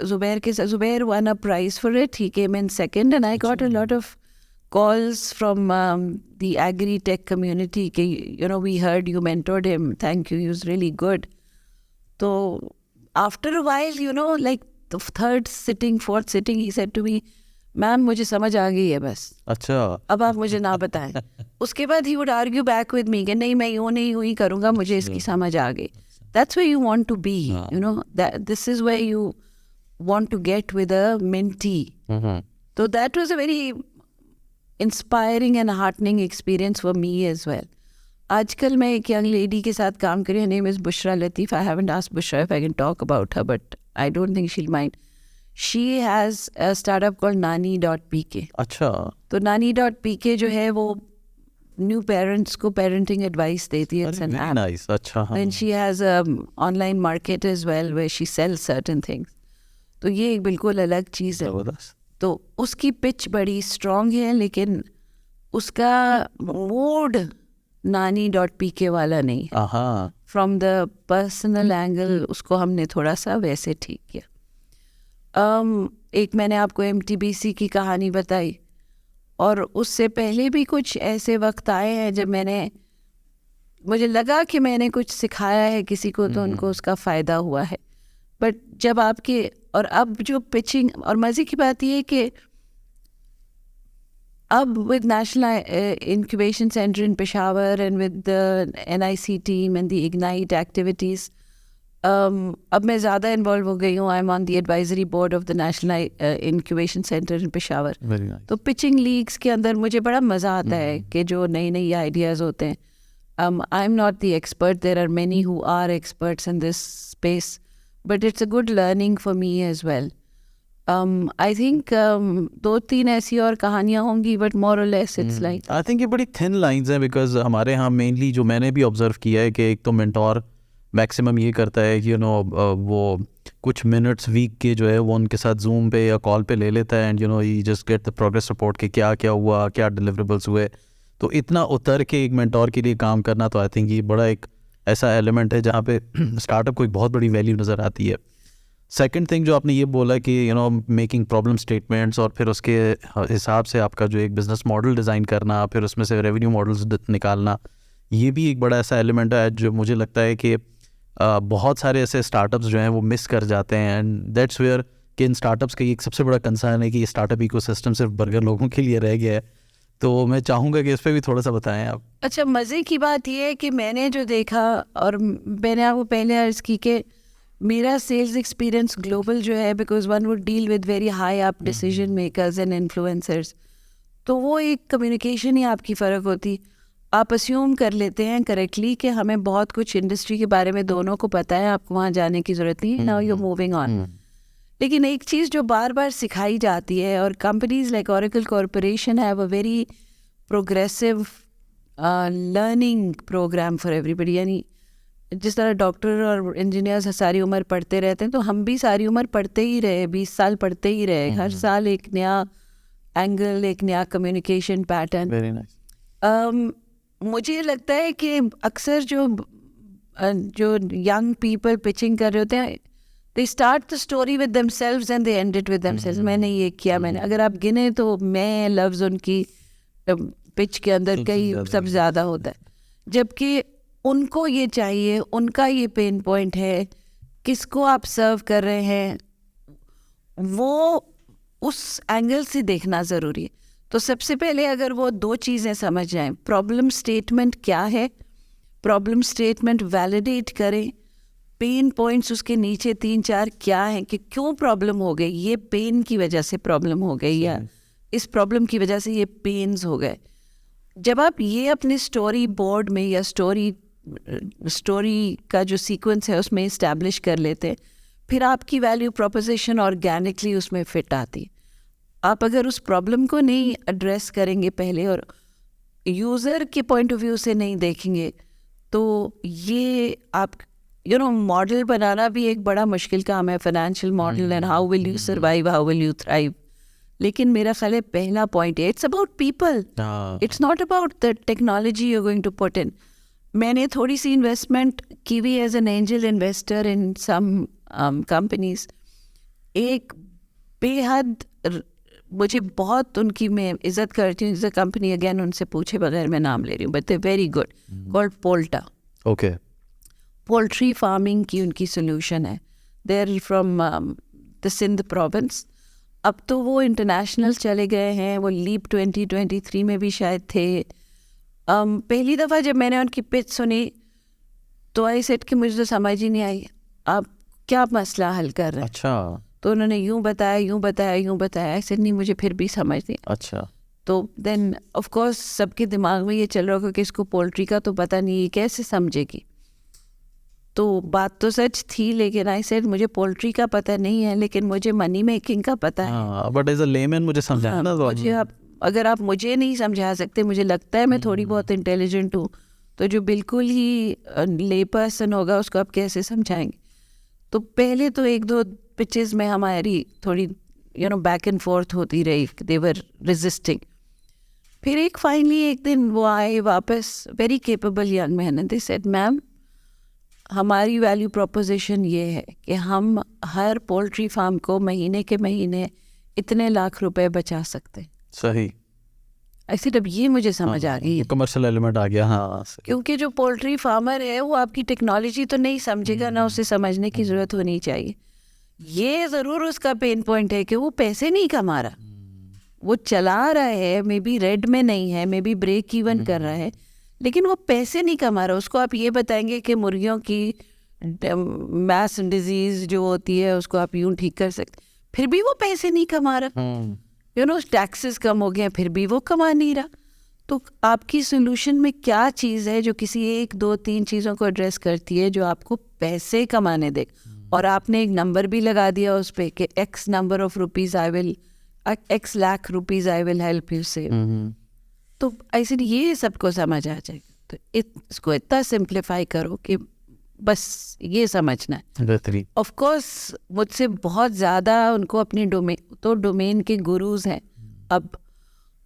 ज़ुबैर के साथ, Zubair one a prize for it. He came in second and I got a lot of calls from the agri-tech community कि we heard you mentored him, thank you, he was really good. So after a while, like the third sitting, fourth sitting, he said to me, ma'am मुझे समझ आ गई है बस. अच्छा. अब आप मुझे ना बताएं. उसके बाद he would argue back with me कि नहीं मैं यूँ नहीं हुई करूँगा, मुझे इसकी समझ आ गई. That's where you want to be, that this is where you want to get with a mentee. So that was a very inspiring and heartening experience for me as well. आजकल मैं एक young lady के साथ काम कर रही हूँ. Her name is Bushra Latif. I haven't asked Bushra if I can talk about her, but I don't think she'll mind. She has a startup called Nani.pk. अच्छा. तो Nani.pk जो है वो न्यू पेरेंट्स को पेरेंटिंग एडवाइस देती है. It's an app. Nice. अच्छा. हाँ. And she has a online market as well where she sells certain things. तो ये एक बिल्कुल अलग चीज़ है. जबरदस्त. तो उसकी पिच बड़ी स्ट्रॉन्ग है, लेकिन उसका मोड Nani.pk वाला नहीं. फ्रॉम द पर्सनल एंगल उसको हमने थोड़ा सा वैसे ठीक किया. एक मैंने आपको MTBC की कहानी बताई, और उससे पहले भी कुछ ऐसे वक्त आए हैं जब मुझे लगा कि मैंने कुछ सिखाया है किसी को तो उनको उसका फ़ायदा हुआ है. बट जब आपके और अब जो पिचिंग, और मज़े की बात ये है कि अब with National Incubation Center in Peshawar and with the NIC team and the Ignite activities, अब मैं ज़्यादा इन्वॉल्व हो गई हूँ. I am on the advisory board of the national incubation centre in Peshawar. Very nice. तो पिचिंग लीग्स के अंदर मुझे बड़ा मज़ा आता है कि जो नई नई आइडियाज़ होते हैं. I am not the expert, there are many who are experts in this space, but it's a good learning for me as well. I think 2-3 ऐसी और कहानियाँ होंगी, बट मोर और less it's like. I think ये बड़ी thin lines हैं, because हमारे यहाँ मेनली जो मैंने भी ऑब्जर्व किया है कि एक तो मेंटोर मैक्सिमम ये करता है कि वो कुछ मिनट्स वीक के जो है वो उनके साथ जूम पे या कॉल पे ले लेता है, and he just get the progress report कि क्या क्या हुआ, क्या डिलीवरेबल्स हुए. तो इतना उतर के एक मेंटोर के लिए काम करना, तो आई थिंक ये बड़ा एक ऐसा एलिमेंट है जहाँ पे स्टार्टअप को एक बहुत बड़ी वैल्यू नज़र आती है. सेकंड थिंग जो आपने ये बोला कि मेकिंग प्रॉब्लम स्टेटमेंट्स और फिर उसके हिसाब से आपका जो एक बिज़नेस मॉडल डिज़ाइन करना, फिर उसमें से रेवेन्यू मॉडल्स निकालना, ये भी एक बड़ा ऐसा एलिमेंट है जो मुझे लगता है कि बहुत सारे ऐसे स्टार्टअप्स जो हैं वो मिस कर जाते हैं. एंड दैट्स वेयर कि इन स्टार्टअप्स का एक सबसे बड़ा कंसर्न है कि ये स्टार्टअप इकोसिस्टम सिर्फ बर्गर लोगों के लिए रह गया है. तो मैं चाहूँगा कि इस पर भी थोड़ा सा बताएं आप. अच्छा, मज़े की बात यह है कि मैंने जो देखा, और मैंने आपको पहले अर्ज़ की कि मेरा सेल्स एक्सपीरियंस ग्लोबल जो है, because one would deal with very high up decision makers and influencers. तो वो एक कम्युनिकेशन ही आपकी फ़र्क होती. आप अस्यूम कर लेते हैं करेक्टली कि हमें बहुत कुछ इंडस्ट्री के बारे में दोनों को पता है, आपको वहाँ जाने की ज़रूरत नहीं है. Now you moving on. लेकिन एक चीज़ जो बार बार सिखाई जाती है, और companies like Oracle corporation have a very progressive learning program for everybody. यानी जिस तरह डॉक्टर और इंजीनियर्स सारी उम्र पढ़ते रहते हैं, तो हम भी सारी उम्र पढ़ते ही रहे, 20 साल पढ़ते ही रहे. हर साल एक नया एंगल, एक नया कम्युनिकेशन पैटर्न. Very nice. मुझे लगता है कि अक्सर जो यंग पीपल पिचिंग कर रहे होते हैं, they start the story with themselves and they and it with themselves. मैंने ये किया, मैंने, अगर आप गिने तो मैं लफ्ज़ उनकी पिच के अंदर कई सब ज़्यादा होता है. जबकि उनको ये चाहिए, उनका ये पेन पॉइंट है, किसको आप सर्व कर रहे हैं, वो उस एंगल से देखना ज़रूरी है. तो सबसे पहले अगर वो 2 चीज़ें समझ जाएं, प्रॉब्लम स्टेटमेंट क्या है, प्रॉब्लम स्टेटमेंट वैलिडेट करें, पेन पॉइंट्स उसके नीचे 3-4 क्या हैं कि क्यों प्रॉब्लम हो गई, ये पेन की वजह से प्रॉब्लम हो गई, या इस प्रॉब्लम की वजह से ये पेन्स हो गए. जब आप ये अपने स्टोरी बोर्ड में या स्टोरी का जो सीक्वेंस है उसमें इस्टेब्लिश कर लेते हैं, फिर आपकी वैल्यू प्रोपोजिशन ऑर्गेनिकली उसमें फिट आती है. आप अगर उस प्रॉब्लम को नहीं एड्रेस करेंगे पहले, और यूज़र के पॉइंट ऑफ व्यू से नहीं देखेंगे, तो ये आप मॉडल बनाना भी एक बड़ा मुश्किल काम है, financial model, and how will you survive, how will you thrive. लेकिन मेरा ख्याल है पहला पॉइंट है, it's about people, it's not about the technology you are going to put in. मैंने थोड़ी सी इन्वेस्टमेंट की भी as an angel investor in some companies. एक बेहद मुझे बहुत उनकी मैं इज़्ज़त करती हूँ. इज़ अ कंपनी, अगेन उनसे पूछे बगैर मैं नाम ले रही हूँ, but they very good, called Polta. Okay. Poultry farming की उनकी सोल्यूशन है. They are from the Sindh province. अब तो वो इंटरनेशनल चले गए हैं, वो लीप 2023 में भी शायद थे. पहली दफ़ा जब मैंने उनकी पिच सुनी तो आई सेड कि मुझे तो समझ ही नहीं आई, आप क्या मसला हल कर रहे हैं. अच्छा. तो उन्होंने यूँ बताया. ऐसे नहीं, मुझे फिर भी समझ नहीं. अच्छा. तो देन ऑफ कोर्स सबके दिमाग में ये चल रहा होगा कि इसको पोल्ट्री का तो पता नहीं, ये कैसे समझेगी. तो बात तो सच थी, लेकिन आई सेड मुझे पोल्ट्री का पता नहीं है, लेकिन मुझे मनी मेकिंग का पता है. बट एज अ लेमैन मुझे समझाना तो मुझे अगर आप मुझे नहीं समझा सकते, मुझे लगता है मैं थोड़ी बहुत इंटेलिजेंट हूँ, तो जो बिल्कुल ही ले पर्सन होगा उसको आप कैसे समझाएंगे. तो पहले तो 1-2 पिचेस में हमारी थोड़ी बैक एंड फोर्थ होती रही, दे वर रेजिस्टिंग. फिर एक दिन वो आए वापस, very capable young man, they said ma'am, हमारी वैल्यू प्रोपोजिशन ये है कि हम हर पोल्ट्री फार्म को महीने के महीने इतने लाख रुपए बचा सकते हैं. सही. ऐसे तब ये मुझे समझ आ गई, कमर्शियल एलिमेंट आ गया. हाँ, क्योंकि जो पोल्ट्री फार्मर है वो आपकी टेक्नोलॉजी तो नहीं समझेगा ना, उसे समझने की ज़रूरत होनी चाहिए. ये ज़रूर उसका पेन पॉइंट है कि वो पैसे नहीं कमा रहा, वो चला रहा है, मे बी रेड में नहीं है, मे बी ब्रेक इवन कर रहा है, लेकिन वो पैसे नहीं कमा रहा. उसको आप ये बताएंगे कि मुर्गियों की मैस डिजीज जो होती है उसको आप यूं ठीक कर सकते, फिर भी वो पैसे नहीं कमा रहा, यू नो, टैक्सेस कम हो गए फिर भी वो कमा नहीं रहा। तो आपकी सोल्यूशन में क्या चीज़ है जो किसी 1 2 3 चीज़ों को एड्रेस करती है जो आपको पैसे कमाने दे, और आपने एक नंबर भी लगा दिया उस पर कि X number of rupees I will, X lakh rupees I will help you save. तो ऐसे ये सबको समझ आ जाएगा। तो इसको इतना सिंप्लीफाई करो कि बस ये समझना है। बेहतरीन। ऑफ कोर्स मुझसे बहुत ज़्यादा उनको अपनी डोमेन के गुरुज हैं अब,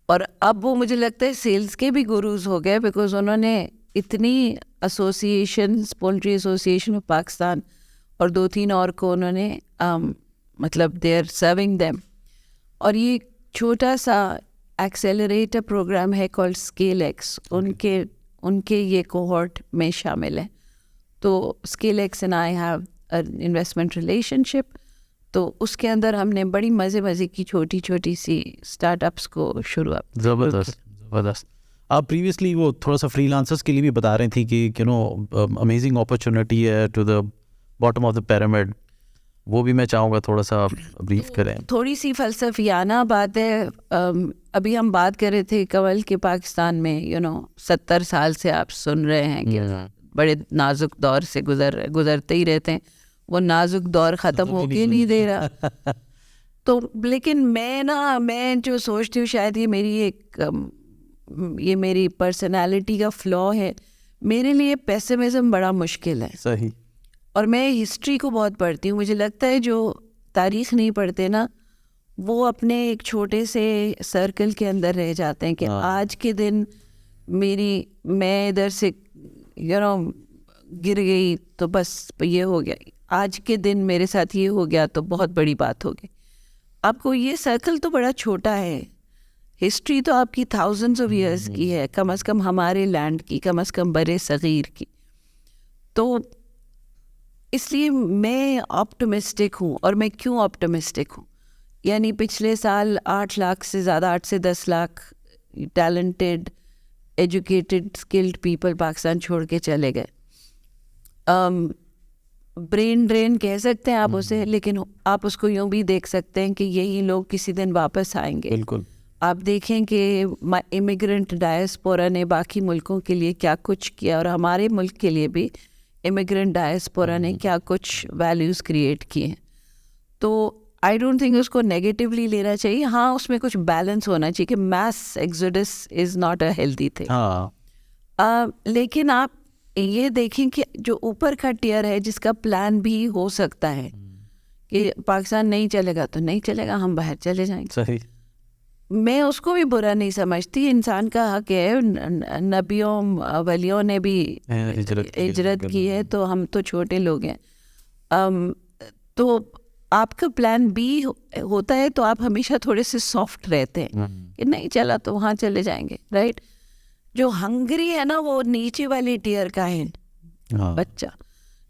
और अब वो मुझे लगता है सेल्स के भी गुरुज हो गए, बिकॉज उन्होंने इतनी associations, poultry association of Pakistan और 2-3 और को उन्होंने मतलब दे आर सर्विंग देम। और ये छोटा सा एक्सेलरेटर प्रोग्राम है कॉल्ड स्केल-एक्स, उनके ये कोहॉर्ट में शामिल है। तो scale-x and I have an investment relationship, तो उसके अंदर हमने बड़ी मज़े की छोटी छोटी सी स्टार्टअप्स को शुरुआत। ज़बरदस्त। आप प्रीवियसली वो थोड़ा सा फ्रीलांसर्स के लिए भी बता रही थी कि यू नो अमेजिंग अपॉर्चुनिटी है to the bottom of the pyramid, वो भी मैं चाहूँगा थोड़ा सा ब्रीफ करें। थोड़ी सी फ़लसफ़ियाना बात है। अभी हम बात कर रहे थे कंवल के पाकिस्तान में, यू नो, 70 साल से आप सुन रहे हैं कि बड़े नाजुक दौर से गुजरते ही रहते हैं, वो नाजुक दौर ख़त्म होके नहीं दे रहा। तो लेकिन मैं जो सोचती हूँ, शायद ये मेरी पर्सनालिटी का फ्लॉ है, मेरे लिए पेसिमिज्म बड़ा मुश्किल है। सही। और मैं हिस्ट्री को बहुत पढ़ती हूँ, मुझे लगता है जो तारीख़ नहीं पढ़ते ना, वो अपने एक छोटे से सर्कल के अंदर रह जाते हैं कि आज के दिन मैं इधर से यू नो गिर गई तो बस ये हो गया, आज के दिन मेरे साथ ये हो गया तो बहुत बड़ी बात हो गई। आपको ये सर्कल तो बड़ा छोटा है, हिस्ट्री तो आपकी थाउजेंड्स ऑफ ईयर्स की है, कम से कम हमारे लैंड की, कम से कम बड़े सग़ीर की। तो इसलिए मैं ऑप्टिमिस्टिक हूँ। और मैं क्यों ऑप्टिमिस्टिक हूँ, यानी पिछले साल 8 लाख से ज़्यादा, 8 से 10 lakh talented, educated, skilled people Pakistan छोड़ के चले गए। ब्रेन ड्रेन कह सकते हैं आप उसे, लेकिन आप उसको यूँ भी देख सकते हैं कि यही लोग किसी दिन वापस आएंगे। बिल्कुल। आप देखें कि इमिग्रेंट डायस्पोरा ने बाकी मुल्कों के लिए क्या कुछ किया, और हमारे मुल्क के लिए भी इमिग्रेंट डायस्पोरा ने क्या कुछ वैल्यूज़ क्रिएट किए हैं। तो आई डोंट थिंक उसको नेगेटिवली लेना चाहिए। हाँ, उसमें कुछ बैलेंस होना चाहिए कि mass exodus is not a healthy thing. लेकिन आप ये देखें कि जो ऊपर का टियर है, जिसका प्लान भी हो सकता है कि पाकिस्तान नहीं चलेगा तो नहीं चलेगा, हम बाहर चले जाएंगे। सही। मैं उसको भी बुरा नहीं समझती, इंसान का हक है। नबियों वलियों ने भी हिजरत की है, तो हम तो छोटे लोग हैं। तो आपका प्लान बी होता है तो आप हमेशा थोड़े से सॉफ्ट रहते हैं कि नहीं चला तो वहाँ चले जाएंगे, राइट। जो हंगरी है ना, वो नीचे वाली टियर का है बच्चा,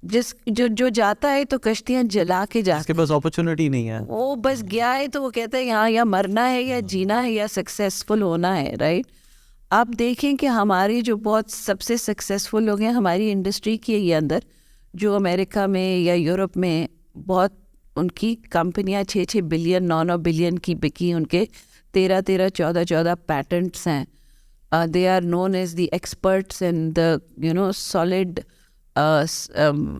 जो जाता है तो कश्तियाँ जला के जाता है, उसके पास अपॉर्चुनिटी नहीं है, वो बस गया है तो वो कहता है यहाँ या मरना है या जीना है या सक्सेसफुल होना है, राइट। आप देखें कि हमारे जो बहुत सबसे सक्सेसफुल लोग हैं हमारी इंडस्ट्री के ये अंदर, जो अमेरिका में या यूरोप में बहुत उनकी कंपनियाँ 6-6 बिलियन 9-9 बिलियन की बिकी, उनके 13-13 14-14 पैटेंट्स हैं। They are known as the experts and the you know solid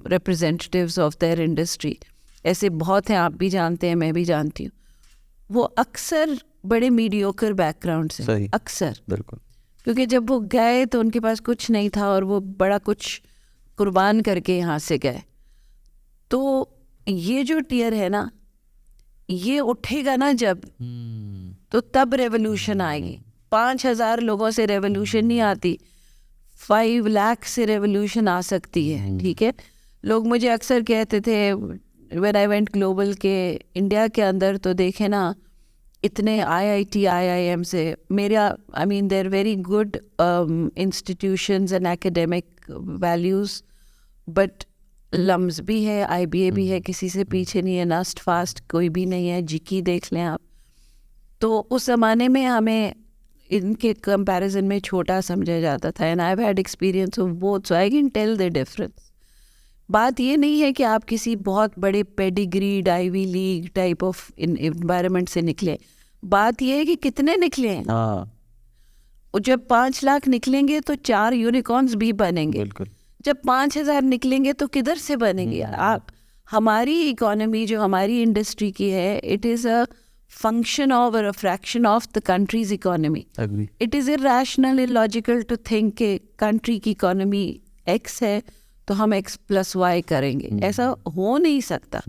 representatives of their industry। ऐसे बहुत हैं, आप भी जानते हैं, मैं भी जानती हूँ। वो अक्सर बड़े मीडियोकर बैकग्राउंड से, अक्सर, बिल्कुल, क्योंकि जब वो गए तो उनके पास कुछ नहीं था और वो बड़ा कुछ कुर्बान करके यहाँ से गए। तो ये जो टियर है ना, ये उठेगा ना जब, तो तब रेवोल्यूशन आएगी। 5,000 लोगों से रेवोल्यूशन नहीं आती, 5 लाख से रेवोल्यूशन आ सकती है, ठीक है। लोग मुझे अक्सर कहते थे व्हेन आई वेंट ग्लोबल के इंडिया के अंदर तो देखे ना इतने IIT IIM से मेरा, I mean they're very good institutions and academic values, but LUMS भी है, IBA भी है, किसी से पीछे नहीं है, नस्ट फास्ट कोई भी नहीं है, जिकी देख लें आप। तो उस ज़माने में हमें इनके कंपैरिजन में छोटा समझा जाता था, and I have had experience of both, so I can tell the difference. बात ये नहीं है कि आप किसी बहुत बड़े pedigreed Ivy League type of environment से निकले, बात ये है कि कितने निकले हैं। हाँ और जब 5 लाख निकलेंगे तो 4 यूनिकॉर्न्स भी बनेंगे। बिल्कुल। जब 5,000 निकलेंगे तो किधर से बनेंगे यार। आप हमारी इकोनॉमी जो हमारी इंडस्ट्री की है, it is a function of or a fraction of the country's economy. Agree. It is irrational, illogical to think कि कंट्री की इकोनॉमी एक्स है तो हम X+Y करेंगे, ऐसा हो नहीं सकता।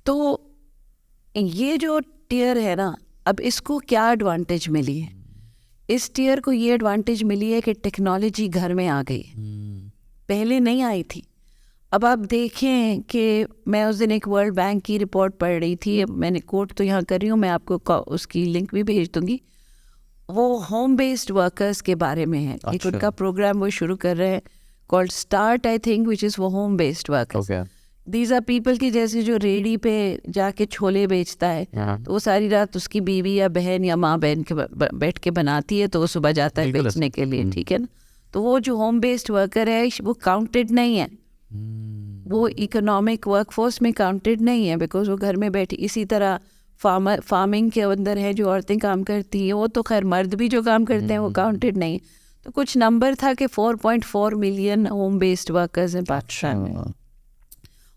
तो ये जो टियर है ना, अब इसको क्या एडवांटेज मिली है? इस टियर को ये एडवांटेज मिली है कि टेक्नोलॉजी घर में आ गई है, पहले नहीं आई थी। अब आप देखें कि मैं उस दिन एक वर्ल्ड बैंक की रिपोर्ट पढ़ रही थी, मैंने कोट तो यहाँ कर रही हूँ, मैं आपको उसकी लिंक भी भेज दूँगी। वो होम बेस्ड वर्कर्स के बारे में है। एक उनका प्रोग्राम वो शुरू कर रहे हैं called start, I think, which is वो home based workers. These are people की जैसे जो रेडी पे जाके छोले बेचता है, तो वो सारी रात उसकी बीवी या बहन या माँ बहन के बैठ के बनाती है, तो वो सुबह जाता है बेचने के लिए, ठीक है ना। तो वो जो होम बेस्ड वर्कर है वो काउंटेड नहीं है, वो इकोनॉमिक वर्कफोर्स में काउंटेड नहीं है, बिकॉज वो घर में बैठी। इसी तरह फार्मिंग के अंदर है जो औरतें काम करती हैं, वो तो खैर मर्द भी जो काम करते हैं वो काउंटेड नहीं। तो कुछ नंबर था कि 4.4 मिलियन होम बेस्ड वर्कर्स हैं पाकिस्तान में,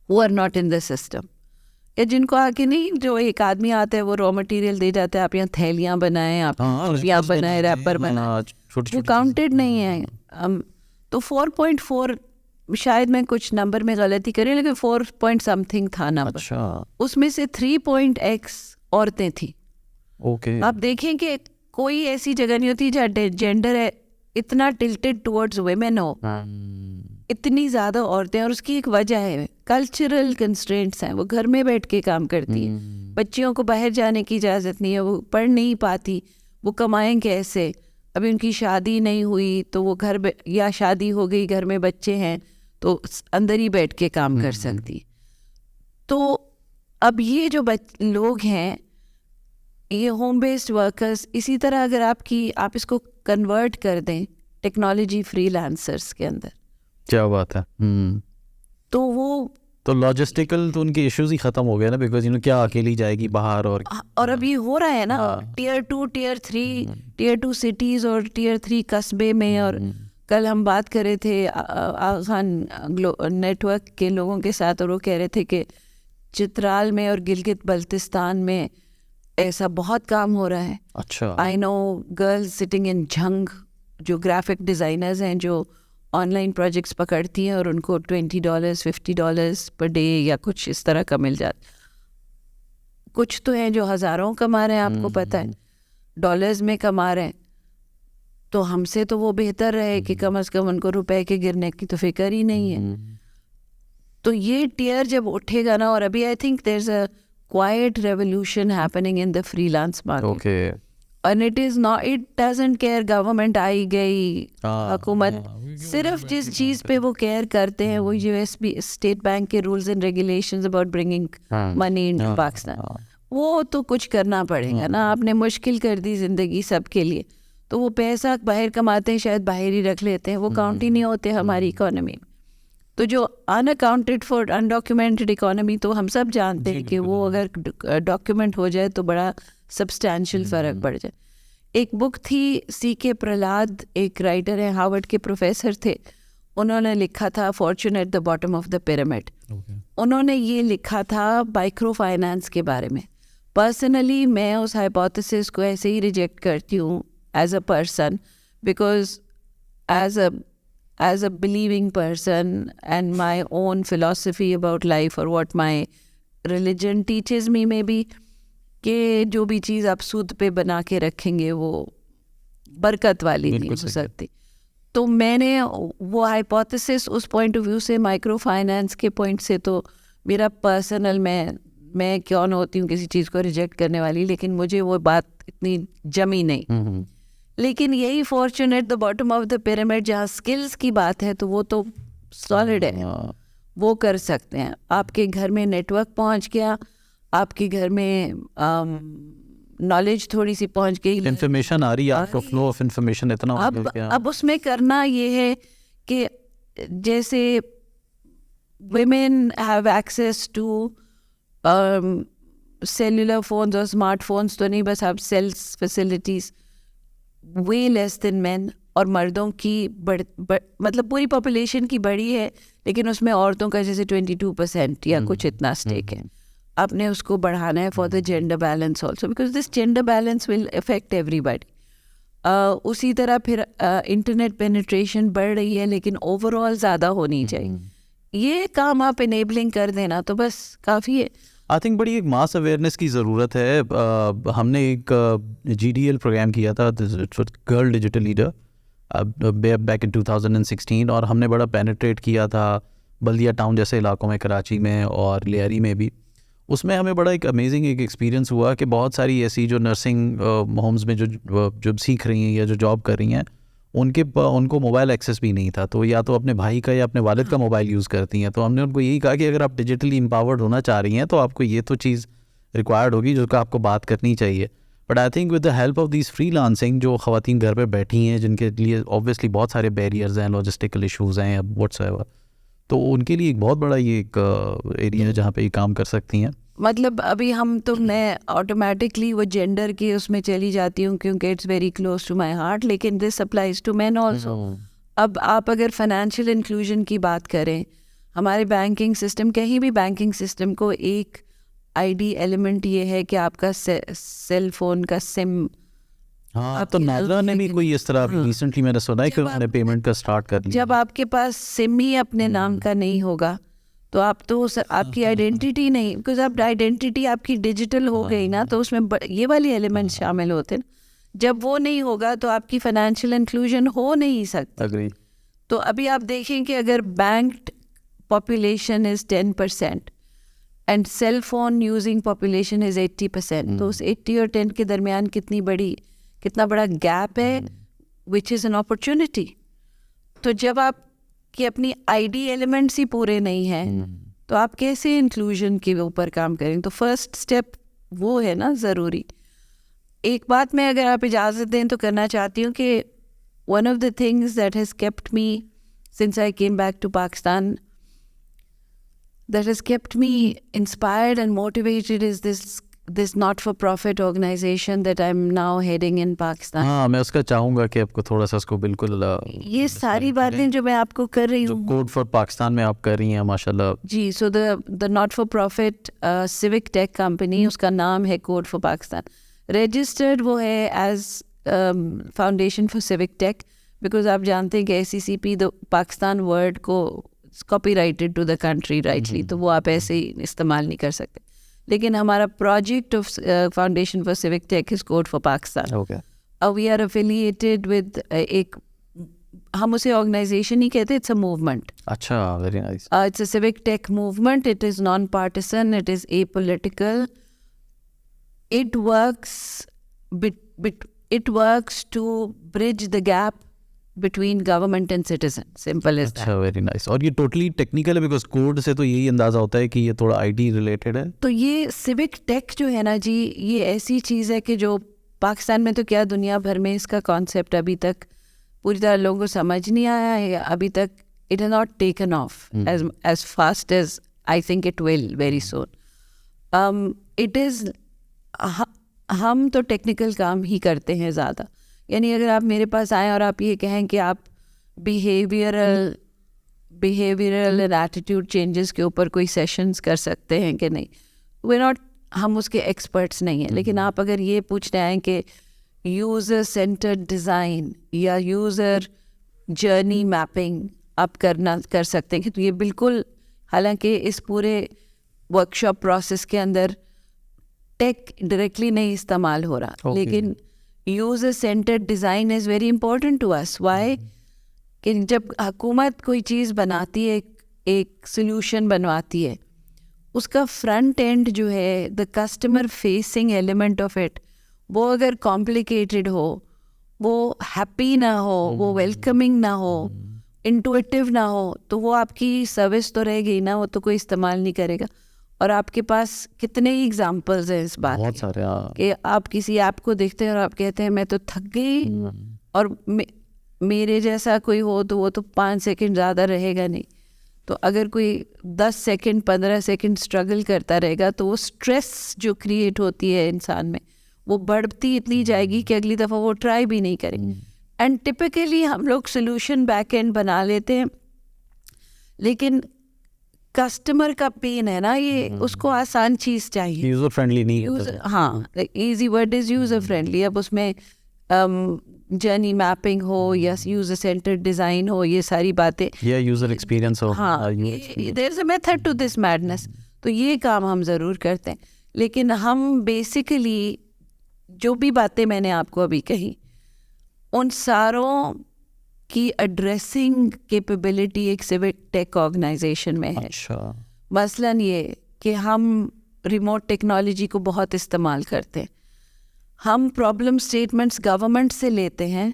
वो are not in the system. या जिनको आके नहीं, जो एक आदमी आता है वो रॉ मटेरियल दे जाता है, आप यहाँ थैलियाँ बनाएं, आप यहाँ बनाए, रैपर बनाए, वो काउंटेड नहीं है। तो 4.4, शायद मैं कुछ नंबर में गलती करें, लेकिन 4 पॉइंट समथिंग था नंबर। अच्छा। उसमें से 3.x औरतें थी। ओके। आप देखें कि कोई ऐसी जगह नहीं होती जहाँ जेंडर है इतना टिल्टेड टुवर्ड्स वुमेन हो, इतनी ज़्यादा औरतें। और उसकी एक वजह है, कल्चरल कंस्ट्रेंट्स हैं, वो घर में बैठ के काम करती हैं, बच्चियों को बाहर जाने की इजाज़त नहीं है, वो पढ़ नहीं पाती, वो कमाएं कैसे? अभी उनकी शादी नहीं हुई तो वो घर, या शादी हो गई, घर में बच्चे हैं, तो अंदर ही बैठ के काम कर सकती। तो अब ये जो लोग हैं, ये होम बेस्ड वर्कर्स, इसी तरह अगर आप इसको कन्वर्ट कर दें टेक्नोलॉजी फ्रीलांसर्स के अंदर, क्या बात है। तो वो तो लॉजिस्टिकल तो उनके इश्यूज ही खत्म हो गए ना, बिकॉज क्या अकेली जाएगी बाहर। और अब ये हो रहा है ना, टियर 2, टियर 3, टियर 2 सिटीज़ और टियर 3 कस्बे में। और कल हम बात कर रहे थे खान नेटवर्क के लोगों के साथ, और वो कह रहे थे कि चित्राल में और गिलगित बल्तिस्तान में ऐसा बहुत काम हो रहा है। अच्छा। I know girls sitting in Jhang, जो ग्राफिक डिज़ाइनर्स हैं, जो ऑनलाइन प्रोजेक्ट्स पकड़ती हैं और उनको $20, $50 पर डे या कुछ इस तरह का मिल जाता। कुछ तो हैं जो हज़ारों कमा रहे हैं, आपको पता है, डॉलर्स में कमा रहे हैं। तो हमसे तो वो बेहतर रहे कि कम से कम उनको रुपए के गिरने की तो फिक्र ही नहीं है। तो ये टियर जब उठेगा ना, और अभी I think there is a quiet revolution happening in the freelance market. Okay. And it is not, it doesn't care government आई गई, हुकूमत सिर्फ जिस चीज़ पे वो केयर करते हैं वो यूएसबी स्टेट बैंक के rules and regulations about bringing money in Pakistan. वो तो कुछ करना पड़ेगा ना, आपने मुश्किल कर दी ज़िंदगी सबके लिए। तो वो पैसा बाहर कमाते हैं, शायद बाहर ही रख लेते हैं, वो काउंट ही नहीं होते हमारी इकोनॉमी में। तो जो अनअकाउंटेड फॉर अनडॉक्यूमेंटेड इकोनॉमी, तो हम सब जानते हैं कि वो अगर डॉक्यूमेंट हो जाए तो बड़ा सब्सटैंशियल फ़र्क पड़ जाए। एक बुक थी, C.K. प्रहलाद एक राइटर हैं, हार्वर्ड के प्रोफेसर थे, उन्होंने लिखा था Fortune at the bottom of the pyramid. उन्होंने ये लिखा था माइक्रो फाइनेंस के बारे में। पर्सनली मैं उस हाइपोथेसिस को ऐसे ही रिजेक्ट करती हूँ as a person, because as a believing person and my own philosophy about life or what my religion teaches me maybe, कि जो भी चीज़ आप सूद पे बना के रखेंगे वो बरकत वाली नहीं हो सकती। तो मैंने वो हाइपोथेसिस उस पॉइंट ऑफ व्यू से, माइक्रो फाइनेंस के पॉइंट से, तो मेरा पर्सनल, मैं क्यों न होती हूँ किसी चीज़ को रिजेक्ट करने वाली, लेकिन मुझे वो बात इतनी जमी नहीं। लेकिन यही Fortune at the bottom of the pyramid, जहाँ स्किल्स की बात है, तो वो तो सॉलिड है, वो कर सकते हैं। आपके घर में नेटवर्क पहुँच गया, आपके घर में नॉलेज थोड़ी सी पहुँच गई, इन्फॉर्मेशन आ रही है, आपको फ्लो ऑफ इन्फॉर्मेशन इतना अब उसमें करना ये है कि जैसे women have access to cellular phones और smartphones तो नहीं, बस अब cells facilities way less than men. और मर्दों की मतलब पूरी पॉपुलेशन की बड़ी है, लेकिन उसमें औरतों का जैसे 22% या कुछ इतना स्टेक है. आपने उसको बढ़ाना है for the gender balance also, because this gender balance will affect everybody. उसी तरह फिर इंटरनेट पेनिट्रेशन बढ़ रही है, लेकिन ओवरऑल ज़्यादा होनी चाहिए. ये काम आप इनेबलिंग कर देना तो बस काफ़ी है. आई थिंक बड़ी एक मास अवेयरनेस की ज़रूरत है. हमने एक GDL प्रोग्राम किया था, girl digital leader, back in 2016, और हमने बड़ा पेनिट्रेट किया था बल्दिया टाउन जैसे इलाकों में, कराची में और लियारी में भी. उसमें हमें बड़ा एक अमेजिंग एक एक्सपीरियंस हुआ कि बहुत सारी ऐसी जो नर्सिंग होम्स में जो सीख रही हैं या जो जॉब कर रही हैं, उनको मोबाइल एक्सेस भी नहीं था. तो या तो अपने भाई का या अपने वालिद का मोबाइल यूज़ करती हैं. तो हमने उनको यही कहा कि अगर आप डिजिटली एम्पावर्ड होना चाह रही हैं तो आपको ये तो चीज़ रिक्वायर्ड होगी जिसका आपको बात करनी चाहिए. But I think with the help of this freelancing, जो ख़वातीन घर पे बैठी हैं जिनके लिए ऑब्वियसली बहुत सारे बैरियर्स हैं, लॉजिस्टिकल इशूज़ हैं या व्हाट्सएवर, तो उनके लिए एक बहुत बड़ा ये एक एरिया है जहाँ पे ये काम कर सकती हैं. मतलब अभी हम तो मैं ऑटोमेटिकली वो जेंडर की उसमें चली जाती हूँ क्योंकि it's very close to my heart, लेकिन this applies to man also. अब आप अगर फाइनेंशियल इंक्लूजन की बात करें, हमारे बैंकिंग सिस्टम, कहीं भी बैंकिंग सिस्टम को एक आईडी एलिमेंट ये है कि आपका सेल फोन का सिम. हाँ, तो नाजरा ने भी कोई इस तरह रिसेंटली मैंने सुना है कि उन्होंने पेमेंट का स्टार्ट कर लिया. जब आपके पास सिम ही अपने नाम का नहीं होगा तो आप तो आपकी आइडेंटिटी नहीं, बिकॉज आप आइडेंटिटी आपकी डिजिटल हो गई ना, तो उसमें ये वाले एलिमेंट शामिल होते हैं. जब वो नहीं होगा तो आपकी फाइनेंशियल इंक्लूजन हो नहीं सकती. अग्री. तो अभी आप देखें कि अगर banked population is 10% and cell phone using population is 80%, तो उस 80 और 10 के दरमियान कितना बड़ा गैप है, विच इज़ एन अपॉर्चुनिटी. तो जब आप कि अपनी आईडी एलिमेंट्स ही पूरे नहीं हैं तो आप कैसे इंक्लूजन के ऊपर काम करें. तो फर्स्ट स्टेप वो है ना ज़रूरी. एक बात मैं अगर आप इजाज़त दें तो करना चाहती हूँ कि one of the things that has kept me since I came back to Pakistan, that has kept me inspired and motivated is this not-for-profit organization that I'm now heading in Pakistan. हाँ, मैं उसका चाहूँगा कि आपको थोड़ा सा उसको बिल्कुल ये सारी बातें जो मैं आपको कर रही हूँ, कोड फॉर पाकिस्तान में आप कर रही हैं माशाल्लाह जी. So the not-for-profit civic tech company, उसका नाम है कोड फॉर पाकिस्तान. रजिस्टर्ड वो है as foundation for civic tech, because आप जानते हैं कि SCCP द पाकिस्तान वर्ड को copyrighted to the country rightly, तो वो आप ऐसे ही इस्तेमाल नहीं कर सकते. लेकिन हमारा project of foundation for civic tech is code for Pakistan. Okay. We are affiliated with एक, हम उसे ऑर्गेनाइजेशन ही कहते हैं, इट्स अ मूवमेंट. अच्छा, very nice. It's a civic tech movement. It is non partisan, it is apolitical. It works to bridge the gap between government and citizen, simple as that. अच्छा, very nice. और ये totally technical है because code से तो यही अंदाज़ा होता है कि ये थोड़ा IT रिलेटेड है. तो ये सिविक टेक जो है ना जी, ये ऐसी चीज़ है कि जो पाकिस्तान में तो क्या दुनिया भर में इसका कॉन्सेप्ट अभी तक पूरी तरह लोगों को समझ नहीं आया है. अभी तक it has not taken of as fast as I think it will very soon. It is हम तो टेक्निकल काम ही करते हैं ज़्यादा. यानी अगर आप मेरे पास आएँ और आप ये कहें कि आप बिहेवियरल एंड एटीट्यूड चेंजेस के ऊपर कोई सेशंस कर सकते हैं कि नहीं, वे नॉट, हम उसके एक्सपर्ट्स नहीं हैं. लेकिन आप अगर ये पूछने आएँ कि यूज़र सेंटर्ड डिज़ाइन या यूज़र जर्नी मैपिंग आप कर सकते हैं, तो ये बिल्कुल, हालांकि इस पूरे वर्कशॉप प्रोसेस के अंदर टेक डायरेक्टली नहीं इस्तेमाल हो रहा, लेकिन user centred design is very important to us. Why कि जब हुकूमत कोई चीज़ बनाती है, एक सोल्यूशन बनवाती है, उसका फ्रंट एंड जो है, the customer facing element of it, वो अगर कॉम्प्लिकेटेड हो, वो हैप्पी ना हो, वो वेलकमिंग ना हो, इंटुइटिव ना हो, तो वो आपकी सर्विस तो रहेगी ना, वो तो कोई इस्तेमाल नहीं करेगा. और आपके पास कितने ही एग्जाम्पल्स हैं इस बात बहुत सारे कि आप किसी ऐप को देखते हैं और आप कहते हैं मैं तो थक गई, और मेरे जैसा कोई हो तो वो तो 5 सेकंड ज़्यादा रहेगा नहीं. तो अगर कोई 10 सेकंड 15 सेकंड स्ट्रगल करता रहेगा तो वो स्ट्रेस जो क्रिएट होती है इंसान में वो बढ़ती इतनी जाएगी कि अगली दफ़ा वो ट्राई भी नहीं करेंगे. एंड टिपिकली हम लोग सोल्यूशन बैक एंड बना लेते हैं, लेकिन कस्टमर का पेन है ना ये, उसको आसान चीज़ चाहिए. यूजर फ्रेंडली नहीं है. यूजर, हाँ, easy word is user friendly. अब उसमें जर्नी मैपिंग हो या यूजर सेंटर डिज़ाइन हो, ये सारी बातें, या यूजर एक्सपीरियंस हो. हाँ, there is a method to this madness. तो ये काम हम ज़रूर करते हैं, लेकिन हम बेसिकली जो भी बातें मैंने आपको अभी कही उन सारों की एड्रेसिंग कैपेबिलिटी एक सिविक टेक ऑर्गेनाइजेशन में है. अच्छा. मसलन ये कि हम रिमोट टेक्नोलॉजी को बहुत इस्तेमाल करते हैं. हम प्रॉब्लम स्टेटमेंट्स गवर्नमेंट से लेते हैं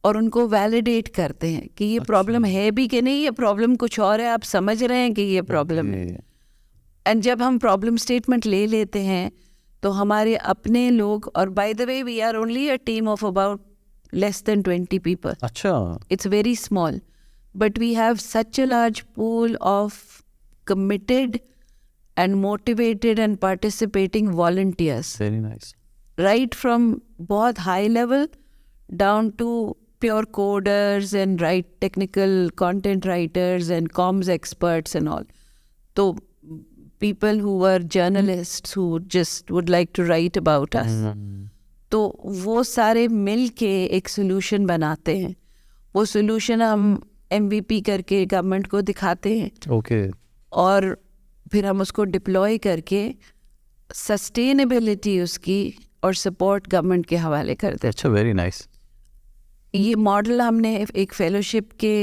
और उनको वैलिडेट करते हैं कि ये प्रॉब्लम है भी कि नहीं, ये प्रॉब्लम कुछ और है, आप समझ रहे हैं कि ये प्रॉब्लम है. एंड जब हम प्रॉब्लम स्टेटमेंट ले लेते हैं तो हमारे अपने लोग, और by the way we are only a team of about less than 20 people. अच्छा. It's very small, but we have such a large pool of committed and motivated and participating volunteers. Very nice. Right from बहुत high level down to pure coders and technical content writers and comms experts and all. So people who were journalists who just would like to write about us. तो वो सारे मिल के एक solution बनाते हैं. वो solution हम MVP करके गवर्नमेंट को दिखाते हैं. ओके. और फिर हम उसको डिप्लॉय करके सस्टेनेबिलिटी उसकी और सपोर्ट गवर्नमेंट के हवाले करते हैं. अच्छा, वेरी नाइस. ये मॉडल हमने एक फेलोशिप के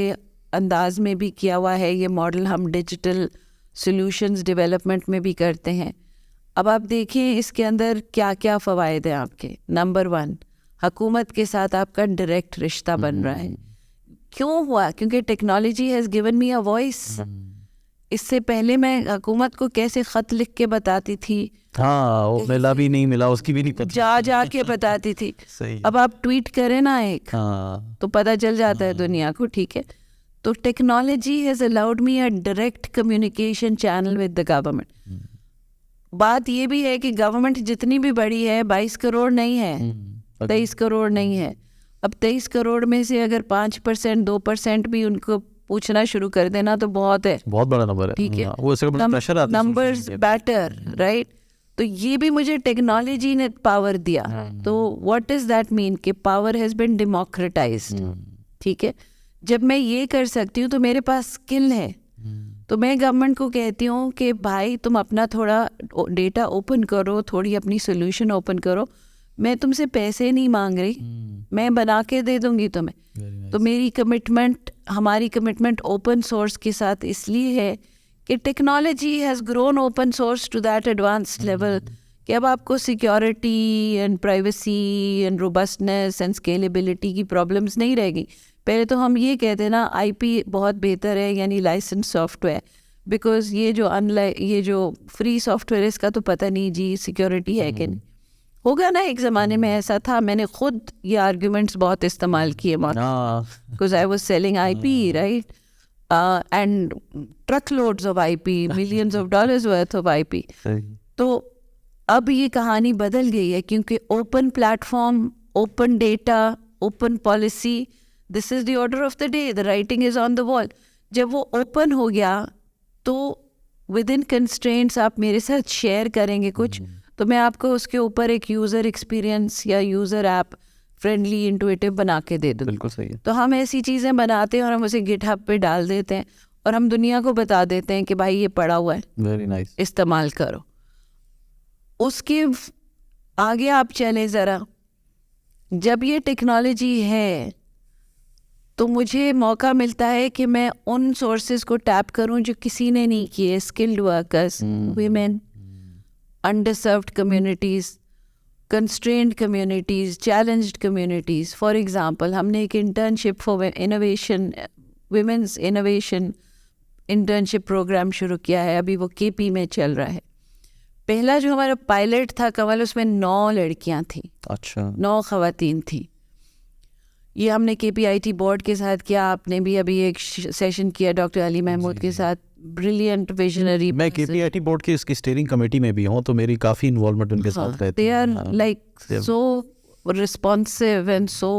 अंदाज में भी किया हुआ है. ये मॉडल हम डिजिटल सॉल्यूशंस डेवलपमेंट में भी करते हैं. अब आप देखिए इसके अंदर क्या क्या फ़वाइद हैं आपके. नंबर 1, हुकूमत के साथ आपका डायरेक्ट रिश्ता बन रहा है. क्यों हुआ? क्योंकि technology has given me a voice. इससे पहले मैं हुकूमत को कैसे ख़त लिख के बताती थी, हाँ, वो मिला भी नहीं मिला उसकी भी नहीं पता, जा के बताती थी. सही. अब आप ट्वीट करें ना एक, हाँ, तो पता चल जाता है दुनिया को. ठीक है, तो technology has allowed me a direct communication channel with the government. बात ये भी है कि गवर्नमेंट जितनी भी बड़ी है 22 करोड़ नहीं है, 23 करोड़ नहीं है. अब 23 करोड़ में से अगर 5% 2% भी उनको पूछना शुरू कर देना तो बहुत है, बहुत बड़ा नंबर है. ठीक है, वो इसका प्रेशर आता है. Numbers better, right. तो ये भी मुझे टेक्नोलॉजी ने पावर दिया. तो व्हाट इज दैट मीन कि पावर हैज बीन डेमोक्रेटाइज्ड. ठीक है, जब मैं ये कर सकती हूँ तो मेरे पास स्किल है. तो मैं गवर्नमेंट को कहती हूँ कि भाई तुम अपना थोड़ा डेटा ओपन करो, थोड़ी अपनी सोल्यूशन ओपन करो. मैं तुमसे पैसे नहीं मांग रही, मैं बना के दे दूंगी तुम्हें. तो मेरी कमिटमेंट, हमारी कमिटमेंट ओपन सोर्स के साथ इसलिए है कि technology has grown open source to that advanced level कि अब आपको security and privacy and robustness and scalability की प्रॉब्लम्स नहीं रहेगी. पहले तो हम ये कहते हैं ना IP बहुत बेहतर है, यानी लाइसेंस सॉफ्टवेयर, बिकॉज ये जो फ्री सॉफ्टवेयर है इसका तो पता नहीं जी सिक्योरिटी है कि नहीं. होगा ना, एक ज़माने में ऐसा था. मैंने खुद ये आर्ग्यूमेंट्स बहुत इस्तेमाल किए, because I was selling IP, right, and truck loads of IP, millions of dollars worth of IP. तो अब ये कहानी बदल गई है क्योंकि open platform, open data, open policy, this is the order of the day. The writing is on the wall. जब वो ओपन हो गया तो विद इन कंस्ट्रेंट्स आप मेरे साथ शेयर करेंगे कुछ, तो मैं आपको उसके ऊपर एक यूज़र एक्सपीरियंस या यूज़र ऐप फ्रेंडली इंटुइटिव बना के दे दूँ. बिल्कुल सही है. तो हम ऐसी चीज़ें बनाते हैं और हम उसे गिटहब पे डाल देते हैं और हम दुनिया को बता देते हैं कि भाई ये पड़ा हुआ है, वेरी नाइस, इस्तेमाल करो. उसके आगे आप चले ज़रा. जब ये टेक्नोलॉजी है तो मुझे मौका मिलता है कि मैं उन सोर्सेज को टैप करूं जो किसी ने नहीं किए. Skilled workers, women, underserved communities, constrained communities, challenged communities. For example, हमने एक internship for innovation, women's innovation internship program शुरू किया है. अभी वो KP में चल रहा है. पहला जो हमारा पायलट था कमल, उसमें 9 लड़कियां थी. अच्छा, 9 ख़वातीन थी. ये हमने KPIT बोर्ड के साथ किया, आपने भी अभी एक सेशन किया डॉक्टर अली महमूद के साथ, ब्रिलियंट विजनरी। मैं KPIT बोर्ड की इसकी स्टीयरिंग कमेटी में भी हूँ, तो मेरी काफ़ी इन्वॉल्वमेंट उनके साथ रहती दे है। Are like so responsive and so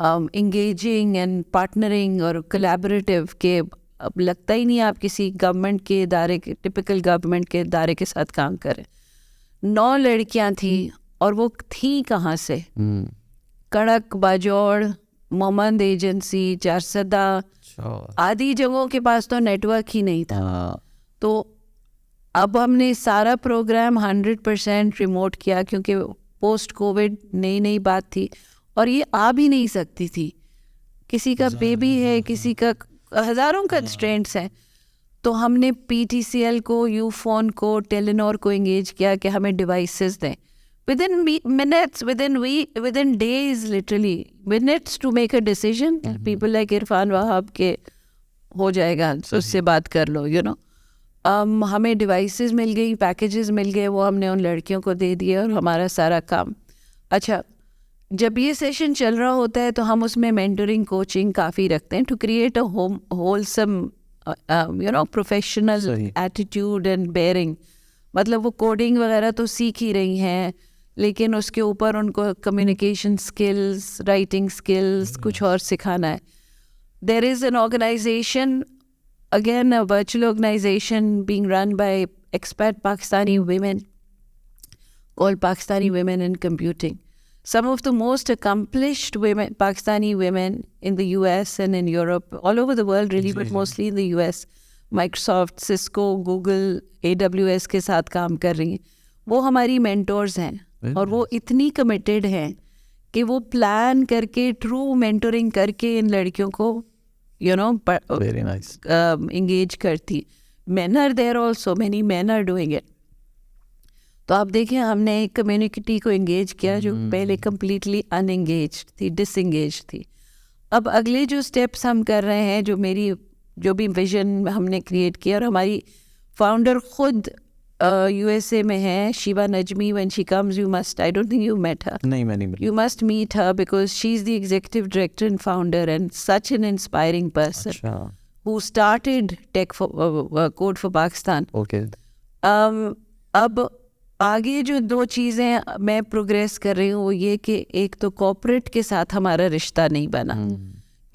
engaging and partnering और collaborative के अब लगता ही नहीं आप किसी गवर्नमेंट के इदारे के, टिपिकल गवर्नमेंट के इदारे के साथ काम करें। 9 लड़कियां थी और वो थी कहाँ से? कड़क, बाजौड़, मोहम्मद एजेंसी, चारसदा आदि जगहों के पास तो नेटवर्क ही नहीं था। तो अब हमने सारा प्रोग्राम 100% रिमोट किया, क्योंकि पोस्ट कोविड नई बात थी और ये आ भी नहीं सकती थी। किसी का बेबी है, किसी का हज़ारों कंस्ट्रेंट्स हैं। तो हमने PTCL को, यूफोन को, टेलीनॉर को एंगेज किया कि हमें डिवाइसेस दें within minutes, within days, literally minutes to make a decision. People like Irfan Wahab के हो जाएगा, उससे बात कर लो, you know. हमें डिवाइसेस मिल गई, पैकेजेस मिल गए, वो हमने उन लड़कियों को दे दिए और हमारा सारा काम। अच्छा, जब ये सेशन चल रहा होता है तो हम उसमें मेंटरिंग, कोचिंग काफ़ी रखते हैं to create a wholesome professional attitude and bearing. मतलब वो कोडिंग वगैरह तो सीख ही रही हैं, लेकिन उसके ऊपर उनको कम्युनिकेशन स्किल्स, राइटिंग स्किल्स कुछ और सिखाना है। There is an organisation, again a virtual organization being run by expat Pakistani women called Pakistani Women in Computing. Some of the most accomplished women, Pakistani women in the US and in Europe, all over the world really, but mostly in the US, Microsoft, Cisco, Google, AWS के साथ काम कर रही हैं। वो हमारी mentors हैं और वो इतनी committed हैं कि वो प्लान करके, ट्रू मेंटोरिंग करके इन लड़कियों को very nice engage करती। Men are there also, many men are doing it. तो आप देखें, हमने एक कम्युनिटी को एंगेज किया जो पहले कम्प्लीटली अनएंगेज्ड थी, डिसएंगेज थी। अब अगले जो स्टेप्स हम कर रहे हैं, जो भी विजन हमने क्रिएट किया, और हमारी फाउंडर खुद USA में है, Shiva Najmi. When she comes you must, I don't think you met her. नहीं, मैं नहीं मिली। You must meet her because she's the executive director and founder and such an inspiring person who started Tech for Code for Pakistan. Okay. अब आगे जो 2 चीज़ें मैं progress कर रही हूँ वो ये कि एक तो कॉर्पोरेट के साथ हमारा रिश्ता नहीं बना,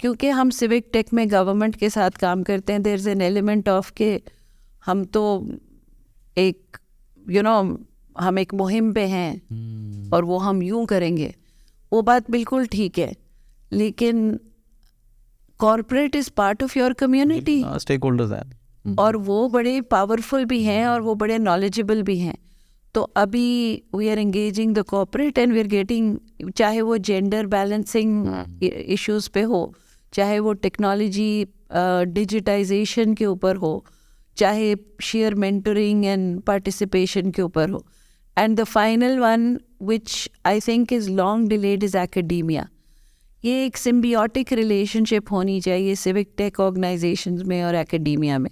क्योंकि हम सिविक टेक में गवर्नमेंट के साथ काम करते हैं। There is an element of के हम तो एक हम एक मुहिम पे हैं और वो हम यूं करेंगे, वो बात बिल्कुल ठीक है, लेकिन corporate is part of your community, stakeholders हैं और वो बड़े पावरफुल भी हैं और वो बड़े नॉलेजेबल भी हैं। तो अभी we are engaging the corporate and we are getting, चाहे वो जेंडर बैलेंसिंग इश्यूज पे हो, चाहे वो टेक्नोलॉजी डिजिटाइजेशन के ऊपर हो, चाहे शेयर मेंटरिंग एंड पार्टिसिपेशन के ऊपर हो। And the final one which I think is long delayed is academia. ये एक सिम्बियोटिक रिलेशनशिप होनी चाहिए सिविक टेक ऑर्गेनाइजेशंस में और एकेडेमिया में,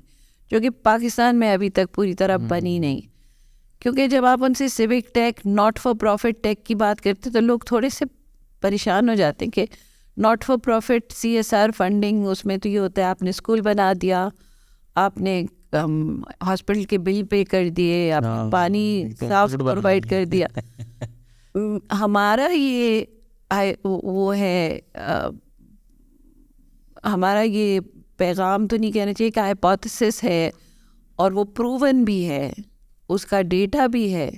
जो कि पाकिस्तान में अभी तक पूरी तरह बनी नहीं। क्योंकि जब आप उनसे civic tech, not for profit tech की बात करते तो लोग थोड़े से परेशान हो जाते हैं कि not for profit CSR funding, उसमें तो ये होता है आपने स्कूल बना दिया, आपने हॉस्पिटल के बिल पे कर दिए, आपने पानी साफ प्रोवाइड कर दिया। हमारा ये वो है, हमारा ये पैगाम तो नहीं कहना चाहिए कि हाइपोथेसिस है, और वो प्रूवन भी है, उसका डेटा भी है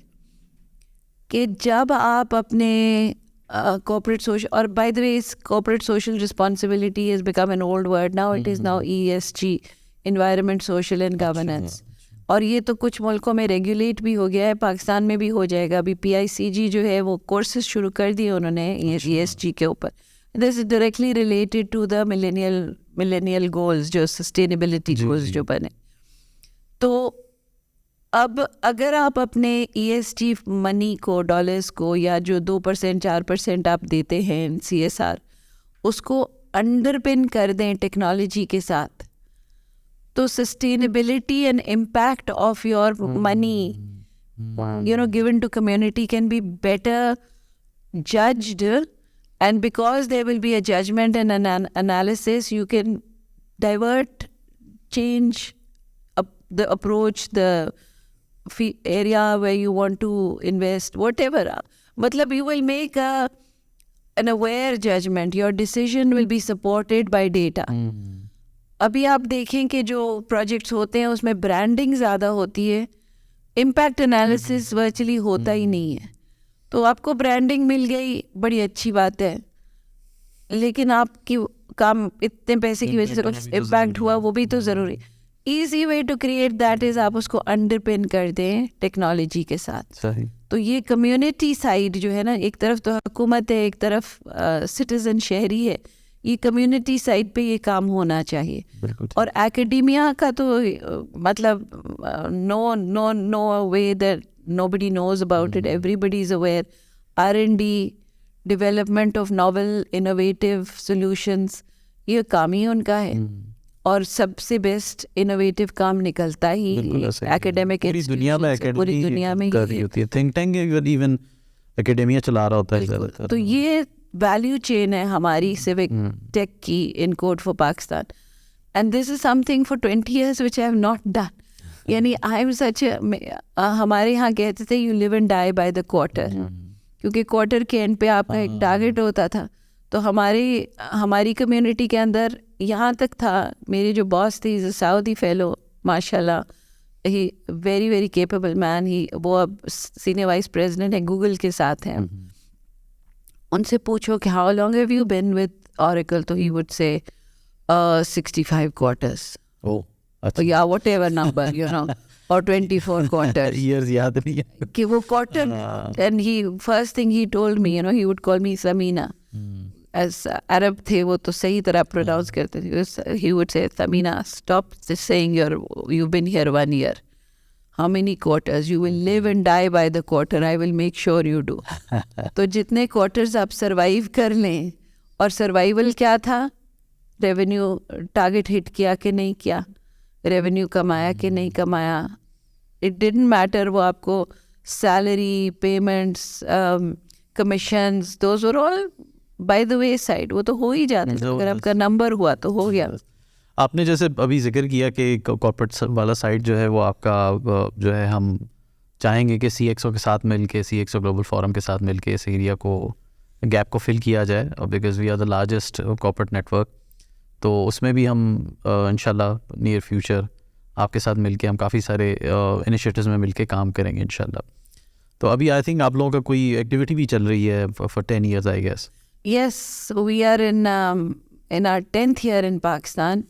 कि जब आप अपने कॉर्पोरेट सोशल, और by the way corporate social responsibility has become an old word now, it is now ESG, environment, social and governance. और ये तो कुछ मुल्कों में रेगुलेट भी हो गया है, पाकिस्तान में भी हो जाएगा। अभी PICG जो है वो कोर्सेज शुरू कर दिए उन्होंने ESG के ऊपर। This is directly related to the millennial goals, जो सस्टेनेबिलिटी गोल्स जो बने। तो अब अगर आप अपने ESG मनी को, डॉलर्स को, या जो 2% 4% आप देते हैं CSR, उसको अंडरपिन कर दें टेक्नोलॉजी के साथ, तो sustainability and impact of your money given to community can be better judged And because there will be a judgment and an analysis, you can divert, change the approach, the area where you want to invest, whatever. Matlab, you will make an aware judgment. Your decision will be supported by data. अभी आप देखें कि जो projects होते हैं उसमें branding ज़्यादा होती है, इम्पैक्ट एनालिसिस वर्चुअली होता ही नहीं है. तो आपको ब्रांडिंग मिल गई, बड़ी अच्छी बात है, लेकिन आपकी काम इतने पैसे की वजह से कुछ इम्पैक्ट हुआ, वो भी तो ज़रूरी. Easy way to create that is आप उसको अंडरपिन कर दें टेक्नोलॉजी के साथ. सही. तो ये कम्युनिटी साइड जो है ना, एक तरफ तो हुकूमत है, एक तरफ सिटीज़न शहरी है, ये कम्युनिटी साइड पे ये काम होना चाहिए. और एकेडेमिया का तो मतलब no way that nobody knows about it. Everybody is aware. R&D, development of novel, innovative solutions, ये काम ही उनका है. और सबसे बेस्ट इनोवेटिव काम निकलता ही एकेडमिक दुनिया में, पूरी दुनिया में कर रही होती है. थिंक टैंक इवन एकेडेमिया चला रहा होता है ज़्यादातर. तो ये वैल्यू चेन है हमारी सिविक टेक की in code for Pakistan. And this is something for 20 years which I have not done. यानी आई एम सच, हमारे यहाँ कहते थे you live and die by the quarter, क्योंकि क्वार्टर के एंड पे आपका एक टारगेट होता था. तो हमारी कम्युनिटी के अंदर यहाँ तक था, मेरे जो बॉस थे, इज़ अ सऊदी फेलो, माशाल्लाह, he very very capable man. वो अब सीनियर वाइस प्रेसिडेंट है, गूगल के साथ हैं. उनसे पूछो कि how long have you been with Oracle, तो ही वुड से 65 quarters. ओह, या whatever number, you know, or 24 quarters. Years याद नहीं है कि वो quarter. And he first thing he told me, you know, he would call me Samina. As Arab थे वो तो सही तरह pronounce करते थे. He would say, Samina, stop saying you've been here 1 year. How many quarters? You will live and die by the quarter. I will make sure you do. तो जितने quarters आप survive कर लें, और survival क्या था, revenue target hit किया कि नहीं किया, रेवेन्यू कमाया कि नहीं कमाया, इट डिडंट मैटर. वो आपको salary, payments, commissions, those were all bye the way side, वो तो हो ही जाते थे. अगर आपका नंबर हुआ तो हो गया. आपने जैसे अभी जिक्र किया कि कॉर्पोरेट वाला साइड जो है वो आपका जो है, हम चाहेंगे कि CXO के साथ मिल के, CXO ग्लोबल फोरम के साथ मिल के इस एरिया को, गैप को फिल किया जाए, because we are the largest corporate network. तो उसमें भी हम इंशाल्लाह नियर फ्यूचर आपके साथ मिलके हम काफ़ी सारे इनिशिएटिव्स में मिलके काम करेंगे इंशाल्लाह. तो अभी आई थिंक आप लोगों का कोई एक्टिविटी भी चल रही है for 10 years I guess. Yes, we are in our 10th year in Pakistan.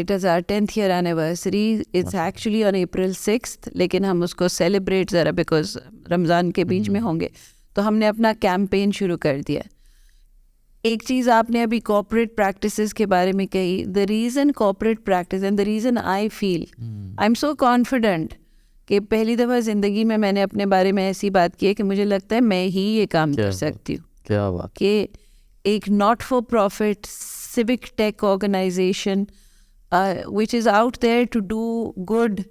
It is our 10th year anniversary. It's actually on April 6th, लेकिन हम उसको सेलिब्रेट ज़रा बिकॉज रमज़ान के बीच में होंगे, तो हमने अपना कैंपेन शुरू कर दिया. एक चीज़ आपने अभी कॉर्पोरेट प्रैक्टिसेस के बारे में कही. The reason corporate practice and the reason I feel I am so confident कि पहली दफ़ा ज़िंदगी में मैंने अपने बारे में ऐसी बात की है कि मुझे लगता है मैं ही ये काम कर सकती हूँ. क्या बात. कि एक not for profit civic tech organization which is out there to do good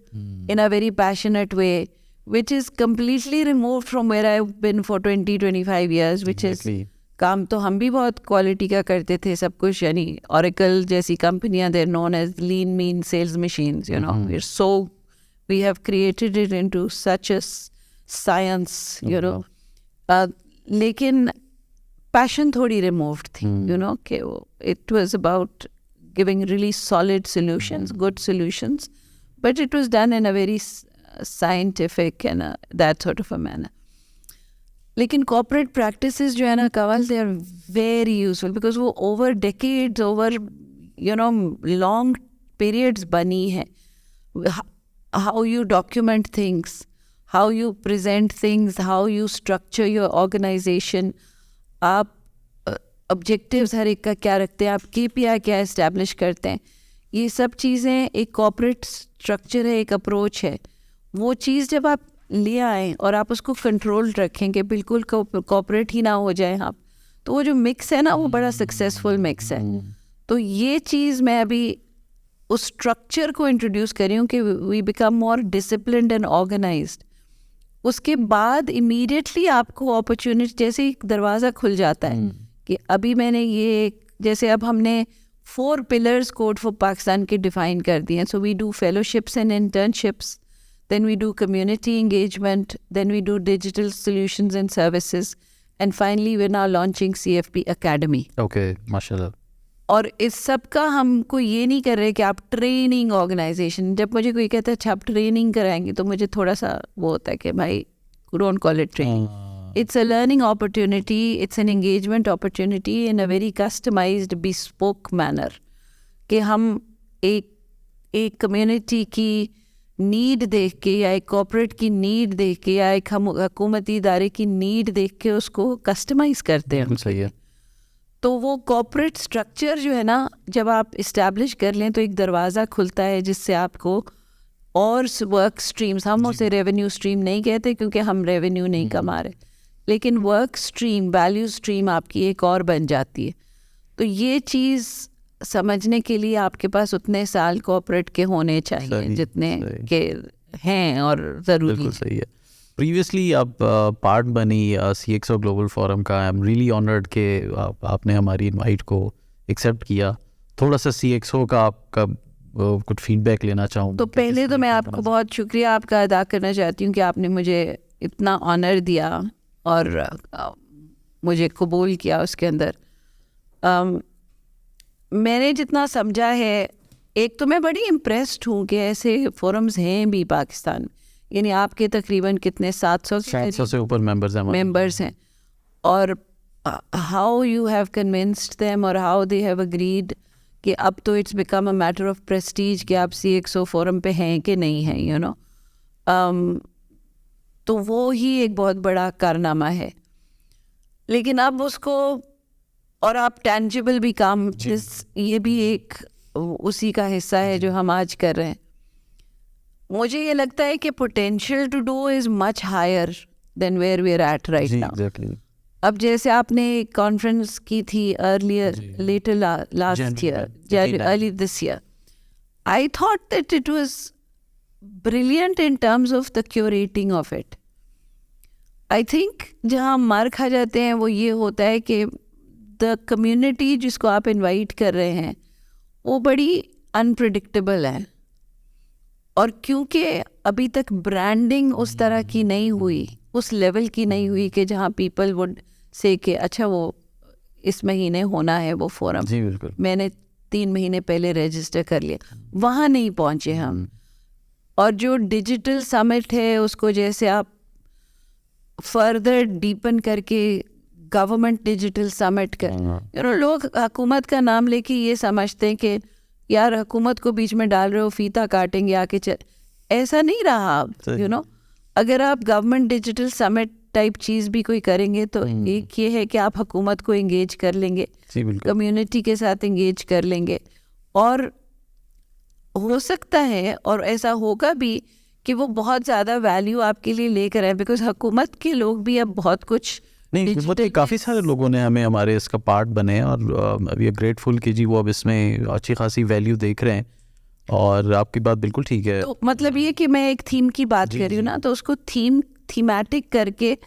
in a very passionate way, which is completely removed from where I've been for 20-25 years, which Exactly. is काम तो हम भी बहुत quality का करते थे सब कुछ. यानी Oracle जैसी कंपनियां, they're known as lean mean sales machines, you know. We have created it into such a science, you know. लेकिन पैशन थोड़ी रिमूव्ड थी, you know, कि it was about giving really solid solutions, good solutions, but it was done in a very scientific and that sort of a manner. लेकिन corporate practices जो है ना कवल, they are very useful because वो over decades, over you know long periods बनी है. How you document things, how you present things, how you structure your organization, आप objectives हर एक का क्या रखते हैं, आप KPI क्या इस्टेब्लिश करते हैं, ये सब चीज़ें एक कॉर्पोरेट स्ट्रक्चर है, एक अप्रोच है. वो चीज़ जब आप ले आएँ और आप उसको कंट्रोल रखें कि बिल्कुल कॉर्पोरेट ही ना हो जाए आप, तो वो जो मिक्स है ना वो बड़ा सक्सेसफुल मिक्स है. तो ये चीज़ मैं अभी उस स्ट्रक्चर को इंट्रोड्यूस कर रही हूँ कि we become more disciplined and organised. उसके बाद इमीडिएटली आपको अपॉर्चुनिटी, जैसे एक दरवाज़ा खुल जाता है कि अभी मैंने ये, जैसे अब हमने 4 पिलर्स कोड फॉर पाकिस्तान के डिफाइन कर दिए हैं. So we do fellowships and internships, then we do community engagement, then we do digital solutions and services, and finally we're now launching CFP Academy. Okay, माशाल्लाह. और इस सब का हमको ये नहीं कर रहे कि आप ट्रेनिंग ऑर्गेनाइजेशन, जब मुझे कोई कहता है अच्छा आप ट्रेनिंग कराएंगे तो मुझे थोड़ा सा वो होता है कि भाई don't call it training. It's a learning opportunity, it's an engagement opportunity in a very customized, bespoke manner. कि हम एक कम्युनिटी की नीड देख के या एक कॉर्पोरेट की नीड देख के या एक हम हुकूमती इदारे की नीड देख के उसको कस्टमाइज़ करते हैं. सही है. तो वो कॉर्पोरेट स्ट्रक्चर जो है ना, जब आप इस्टेब्लिश कर लें तो एक दरवाज़ा खुलता है जिससे आपको और वर्क स्ट्रीम्स, हम उसे रेवेन्यू स्ट्रीम नहीं कहते क्योंकि हम रेवेन्यू नहीं कमा रहे, लेकिन वर्क स्ट्रीम, वैल्यू स्ट्रीम आपकी एक और बन जाती है. तो ये चीज़ समझने के लिए आपके पास उतने साल कॉर्पोरेट के होने चाहिए जितने के हैं और ज़रूरी. सही है. प्रीवियसली आप पार्ट बनी CXO ग्लोबल फोरम का. आई एम रियली ऑनर्ड कि आपने हमारी इनवाइट को एक्सेप्ट किया. थोड़ा सा CXO का आपका कुछ फीडबैक लेना चाहूँ. तो पहले तो मैं आपको बहुत शुक्रिया आपका अदा करना चाहती हूँ कि आपने मुझे इतना ऑनर दिया और मुझे कबूल किया. उसके अंदर मैंने जितना समझा है, एक तो मैं बड़ी इम्प्रेस्ड हूँ कि ऐसे फोरम्स हैं भी पाकिस्तान में. यानी आपके तकरीबन कितने 700 से ऊपर मेंबर्स हैं. और how you have convinced them और हाउ दे हैव अग्रीड कि अब तो it's become a matter of Prestige कि आप CXO फोरम पे हैं कि नहीं हैं, यू नो. तो वो ही एक बहुत बड़ा कारनामा है. लेकिन अब उसको, और आप टेंजिबल भी काम, ये भी एक उसी का हिस्सा है जो हम आज कर रहे हैं. मुझे ये लगता है कि potential to do is much higher than where we are at right now. अब जैसे आपने कॉन्फ्रेंस की थी later last year, early this year, I thought that it was brilliant in terms of the curating of it. I think जहाँ मार खा जाते हैं वो ये होता है कि द कम्युनिटी जिसको आप इनवाइट कर रहे हैं वो बड़ी अनप्रिडिक्टेबल है. और क्योंकि अभी तक ब्रांडिंग उस तरह की नहीं हुई, उस लेवल की नहीं हुई कि जहाँ पीपल वुड से कि अच्छा वो इस महीने होना है वो फोरम, जी बिल्कुल, मैंने 3 महीने पहले रजिस्टर कर लिया, वहाँ नहीं पहुँचे हम. और जो डिजिटल समिट है उसको जैसे आप फर्दर डीपन करके गवर्नमेंट डिजिटल समिट कर, यू नो, लोग हुकूमत का नाम लेके ये समझते हैं कि यार हुकूमत को बीच में डाल रहे हो, फीता काटेंगे आके चल. ऐसा नहीं रहा अब, यू नो. अगर आप गवर्नमेंट डिजिटल समिट टाइप चीज़ भी कोई करेंगे तो एक ये है कि आप हुकूमत को एंगेज कर लेंगे, कम्युनिटी के साथ एंगेज कर लेंगे, और हो सकता है और ऐसा होगा भी कि वो बहुत ज़्यादा वैल्यू आपके लिए लेकर आए, बिकॉज हुकूमत के लोग भी अब बहुत कुछ नहीं, काफ़ी सारे लोगों ने हमें हमारे इसका पार्ट बने और वी आर ग्रेटफुल कि जी वो अब इसमें अच्छी खासी वैल्यू देख रहे हैं. और आपकी बात बिल्कुल ठीक है. तो मतलब ये कि मैं एक थीम की बात कर रही हूँ ना, तो उसको थीमेटिक करके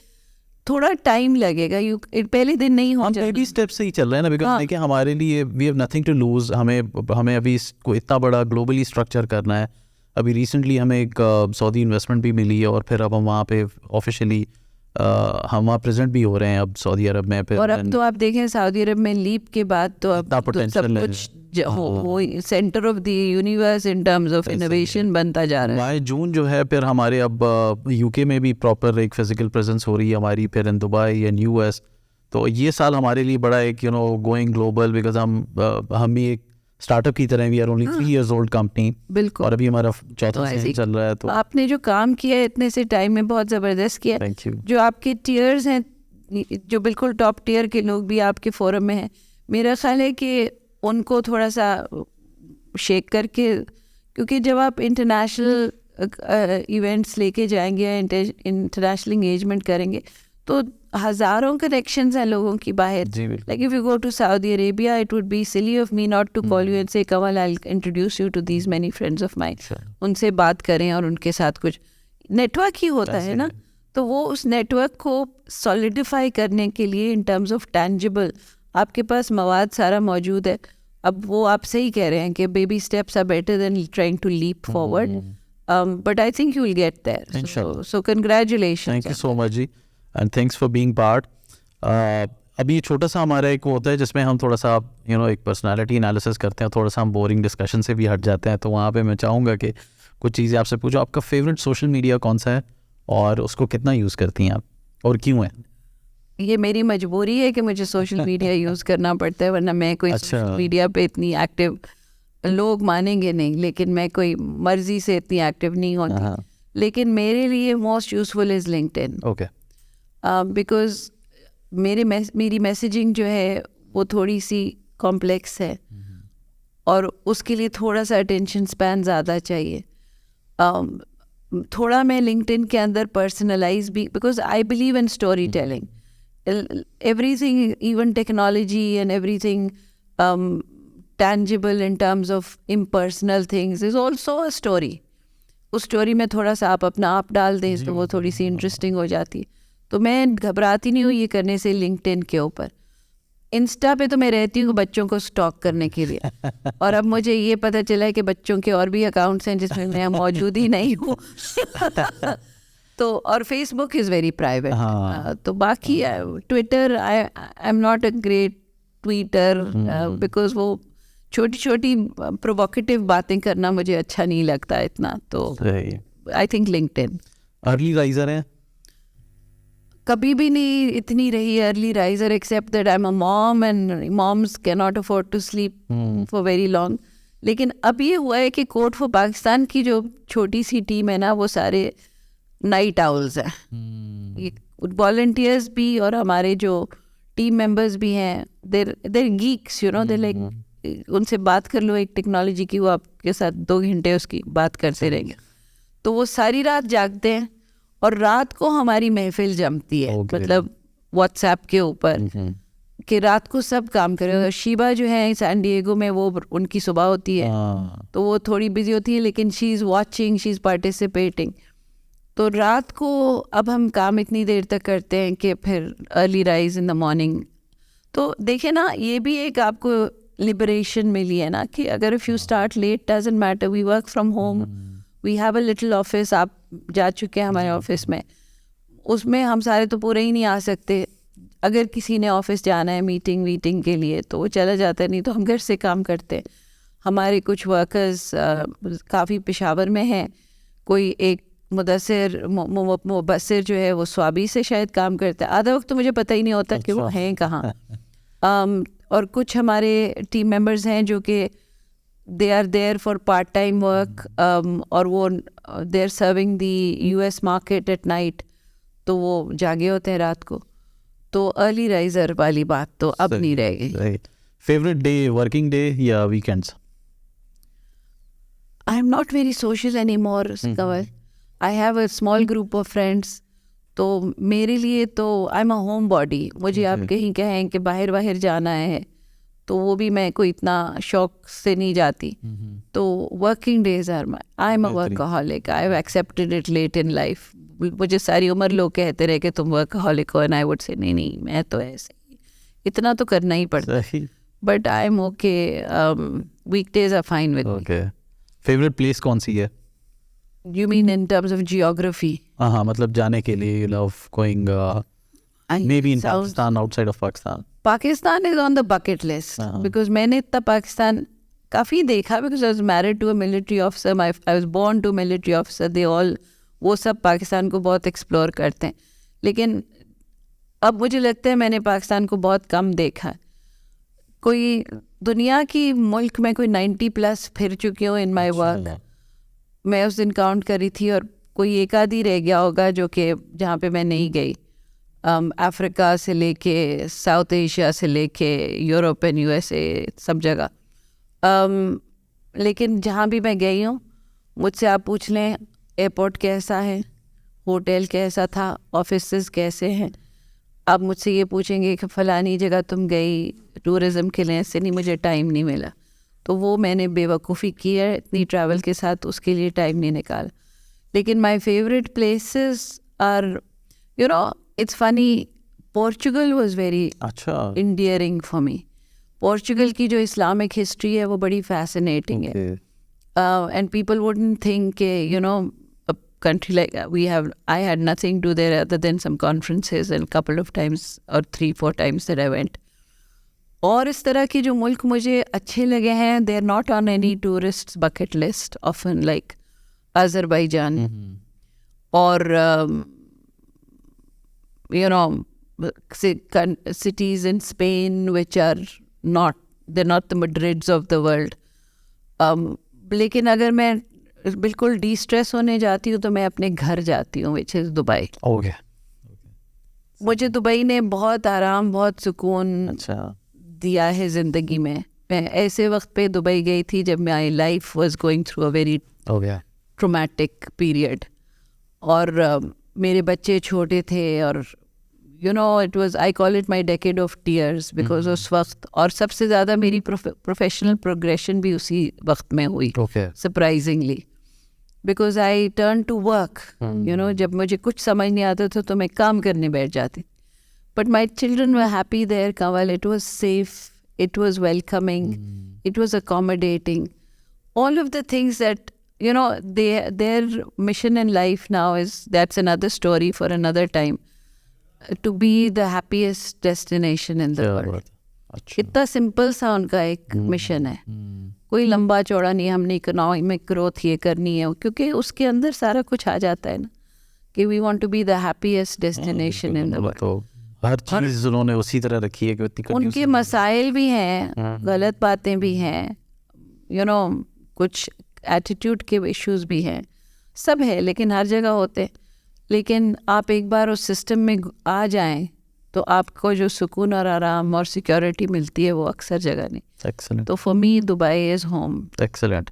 थोड़ा टाइम लगेगा. पहले दिन नहीं हो जाएगा, बेबी स्टेप से ही चल रहे हैं ना. बिकॉज देखिए हमारे लिए we have nothing to lose. हमें अभी इसको इतना बड़ा ग्लोबली स्ट्रक्चर करना है. अभी रिसेंटली हमें एक सऊदी इन्वेस्टमेंट भी मिली है और फिर अब हम वहाँ पे ऑफिशियली हम वहाँ प्रेजेंट भी हो रहे हैं अब सऊदी अरब में. फिर और अब तो आप देखें सऊदी अरब में लीप के बाद तो अब तो सब कुछ वो centre of the universe in terms of innovation बनता जा रहा है. मई जून जो है फिर हमारे अब यूके में भी प्रॉपर एक फिजिकल प्रेजेंस हो रही है हमारी, फिर इन दुबई एंड US. तो ये साल हमारे लिए बड़ा एक you know going global, because हम भी एक स्टार्टअप की तरह, we are only 3 years old company. बिल्कुल. और अभी हमारा 4था सीजन चल रहा है. तो आपने जो काम किया है इतने से टाइम में बहुत ज़बरदस्त किया. Thank you. जो आपके टीयर्स हैं, जो बिल्कुल टॉप टीयर के लोग भी आपके फोरम में हैं, मेरा ख्याल है कि उनको थोड़ा सा शेक करके, क्योंकि जब आप इंटरनेशनल इवेंट्स लेके जाएंगे या इंटरनेशनल इंगेजमेंट करेंगे तो हज़ारों कनेक्शंस हैं लोगों की बाहर. Like if you go to Saudi Arabia, it would be silly of me not to call you and say Kamal I will introduce you to these many friends of mine. उनसे बात करें और उनके साथ कुछ नेटवर्क ही होता है ना. तो वो उस नेटवर्क को सॉलिडिफाई करने के लिए इन टर्म्स ऑफ टैंजिबल आपके पास मवाद सारा मौजूद है. अब वो आप सही कह रहे हैं कि baby steps are better than trying to leap forward, but I think you will get there. So congratulations. Thank you so much जी, and thanks for being part. अभी छोटा सा हमारा एक वो होता है जिसमें हम थोड़ा सा एक पर्सनालिटी एनालिसिस करते हैं, थोड़ा सा हम बोरिंग डिस्कशन से भी हट जाते हैं. तो वहाँ पे मैं चाहूँगा कि कुछ चीज़ें आपसे पूछो. आपका फेवरेट सोशल मीडिया कौन सा है और उसको कितना यूज़ करती हैं आप और क्यों है? ये मेरी मजबूरी है कि मुझे सोशल मीडिया यूज़ करना पड़ता है, वरना मैं कोई सोशल मीडिया पे इतनी एक्टिव, लोग मानेंगे नहीं लेकिन मैं कोई मर्जी से इतनी एक्टिव नहीं होती. लेकिन मेरे लिए most useful is LinkedIn. Okay. Because मेरी मैसेजिंग जो है वो थोड़ी सी कॉम्प्लेक्स है और उसके लिए थोड़ा सा अटेंशन स्पैन ज़्यादा चाहिए. थोड़ा मैं लिंक्डइन के अंदर पर्सनलाइज भी, because I believe in story telling. everything, even technology and everything tangible in terms of impersonal things is also a story. उस स्टोरी में थोड़ा सा आप अपना आप डाल दें तो वो थोड़ी सी इंटरेस्टिंग हो जाती है. तो मैं घबराती नहीं हूँ ये करने से लिंक्डइन के ऊपर. इंस्टा पे तो मैं रहती हूँ बच्चों को स्टॉक करने के लिए, और अब मुझे ये पता चला है कि बच्चों के और भी अकाउंट्स हैं जिसमें मैं मौजूद ही नहीं हूँ. तो और फेसबुक इज़ वेरी प्राइवेट. तो बाकी Twitter, I am not a great Twitter because वो छोटी छोटी प्रोवोकेटिव बातें करना मुझे अच्छा नहीं लगता इतना. तो I think LinkedIn. Early riser हैं? कभी भी नहीं इतनी रही early riser, except that I am a mom and moms can not afford to sleep for very long. लेकिन अब ये हुआ है कि कोर्ट फॉर पाकिस्तान की जो छोटी सी टीम है ना, वो सारे नाइट आउल्स हैं. ये वॉलंटियर्स भी और हमारे जो टीम मेंबर्स भी हैं, देर गीक्स, दे लाइक, उनसे बात कर लो एक टेक्नोलॉजी की, वो आपके साथ 2 घंटे उसकी बात करते रहेंगे. तो वो सारी रात जागते हैं और रात को हमारी महफिल जमती है. मतलब व्हाट्सएप के ऊपर कि रात को सब काम करें. शीबा जो है सैन डिएगो में, वो उनकी सुबह होती है तो वो थोड़ी बिजी होती है, लेकिन she is watching, she is participating. तो रात को अब हम काम इतनी देर तक करते हैं कि फिर early rise in the morning. तो देखिए ना, ये भी एक आपको लिबरेशन मिली है ना कि अगर if you start late doesn't matter, we work from home, we have a little office. आप जा चुके हैं हमारे ऑफिस में, उसमें हम सारे तो पूरे ही नहीं आ सकते. अगर किसी ने ऑफिस जाना है मीटिंग के लिए तो वो चला जाता है, नहीं तो हम घर से काम करते हैं. हमारे कुछ वर्कर्स काफ़ी पेशावर में हैं. कोई एक मुबस्सिर जो है वो स्वाबी से शायद काम करता है. आधा वक्त तो मुझे पता ही नहीं होता कि वो हैं कहाँ. और कुछ हमारे टीम मेंबर्स हैं जो कि they are there for part time work, और वो they are serving the US market at night. तो वो जागे होते हैं रात को. तो अर्ली राइजर वाली बात तो अब नहीं रह गई. फेवरेट डे, वर्किंग डे या weekends? I am not very social any more, Kanwal. I have a small group of friends. तो मेरे लिए तो आई एम अ होम बॉडी. मुझे आप कहीं कहें कि बाहर जाना है तो वो भी मैं कोई इतना शौक से नहीं जाती. तो working days are my, I am a workaholic. I have accepted it late in life. मुझे सारी उम्र लोग कहते रहे कि तुम वर्कaholic हो, एंड आई वुड से नहीं, मैं तो ऐसे ही, इतना तो करना ही पड़ता है. But I am okay. Weekdays are fine with me. Favourite place कौन सी है? You mean in terms of geography? हाँ, मतलब जाने के लिए you love going maybe in Pakistan, outside of Pakistan. Pakistan is on the bucket list because मैंने इतना पाकिस्तान काफ़ी देखा, because I was married to a military officer. I was born to a military officer. They all, वो सब पाकिस्तान को बहुत explore करते हैं. लेकिन अब मुझे लगता है मैंने पाकिस्तान को बहुत कम देखा. कोई दुनिया की मुल्क में कोई 90+ फिर चुकी हूँ इन माई वर्क. मैं उस दिन काउंट करी थी और कोई एक आधी रह गया होगा जो कि जहाँ पे मैं नहीं गई. अफ्रीका से लेके साउथ एशिया से लेके यूरोप एंड USA सब जगह. लेकिन जहाँ भी मैं गई हूँ, मुझसे आप पूछ लें एयरपोर्ट कैसा है, होटल कैसा था, ऑफिसेस कैसे हैं. आप मुझसे ये पूछेंगे कि फ़लानी जगह तुम गई टूरिज़म के लिए, ऐसे नहीं, मुझे टाइम नहीं मिला. तो वो मैंने बेवकूफ़ी की है इतनी ट्रैवल के साथ, उसके लिए टाइम नहीं निकाला. लेकिन my favourite places are You know, it's funny, Portugal was very अच्छा endearing for me. Portugal की जो Islamic history है वो बड़ी fascinating है. Okay. And people wouldn't think, you know, a country like I had nothing to do there other than some conferences and a couple of times or 3-4 times that I went. और इस तरह के जो मुल्क मुझे अच्छे लगे हैं, they are not on any tourist bucket list often, like Azerbaijan or you know, cities in Spain which are they're not the Madrids of the world. लेकिन अगर मैं बिल्कुल डिस्ट्रेस होने जाती हूँ तो मैं अपने घर जाती हूँ, which is दुबई. Okay. मुझे दुबई ने बहुत आराम, बहुत सुकून अच्छा दिया है ज़िंदगी में. मैं ऐसे वक्त पे दुबई गई थी जब my life was going through a very Okay. Traumatic period, और मेरे बच्चे छोटे थे, और you know it was, I call it my decade of tears, because उस वक्त, और सबसे ज़्यादा मेरी प्रोफेशनल प्रोग्रेशन भी उसी वक्त में हुई, Okay. Surprisingly, because I turn to work. You know, जब मुझे कुछ समझ नहीं आता था तो मैं काम करने बैठ जाती. But my children were happy there, Kanwal. It was safe, it was welcoming, it was accommodating. All of the things that, you know, their mission in life now is, that's another story for another time, to be the happiest destination in the क्या world. बात है. अच्छा इतना simple सा उनका एक mission है, कोई लंबा चौड़ा नहीं. हमने इकोनॉमिक ग्रोथ ये करनी है, क्योंकि उसके अंदर सारा कुछ आ जाता है ना, कि we want to be the happiest destination in the world. तो हर चीज उन्होंने उसी तरह रखी है कि इतनी उनके मसाइल भी हैं, गलत बातें भी हैं, यू नो, कुछ एटीट्यूड के इश्यूज भी हैं, सब है, लेकिन हर जगह होते हैं. लेकिन आप एक बार उस सिस्टम में आ जाएं तो आपको जो सुकून और आराम और सिक्योरिटी मिलती है वो अक्सर जगह नहीं. एक्सेलेंट तो for me Dubai is home. Excellent.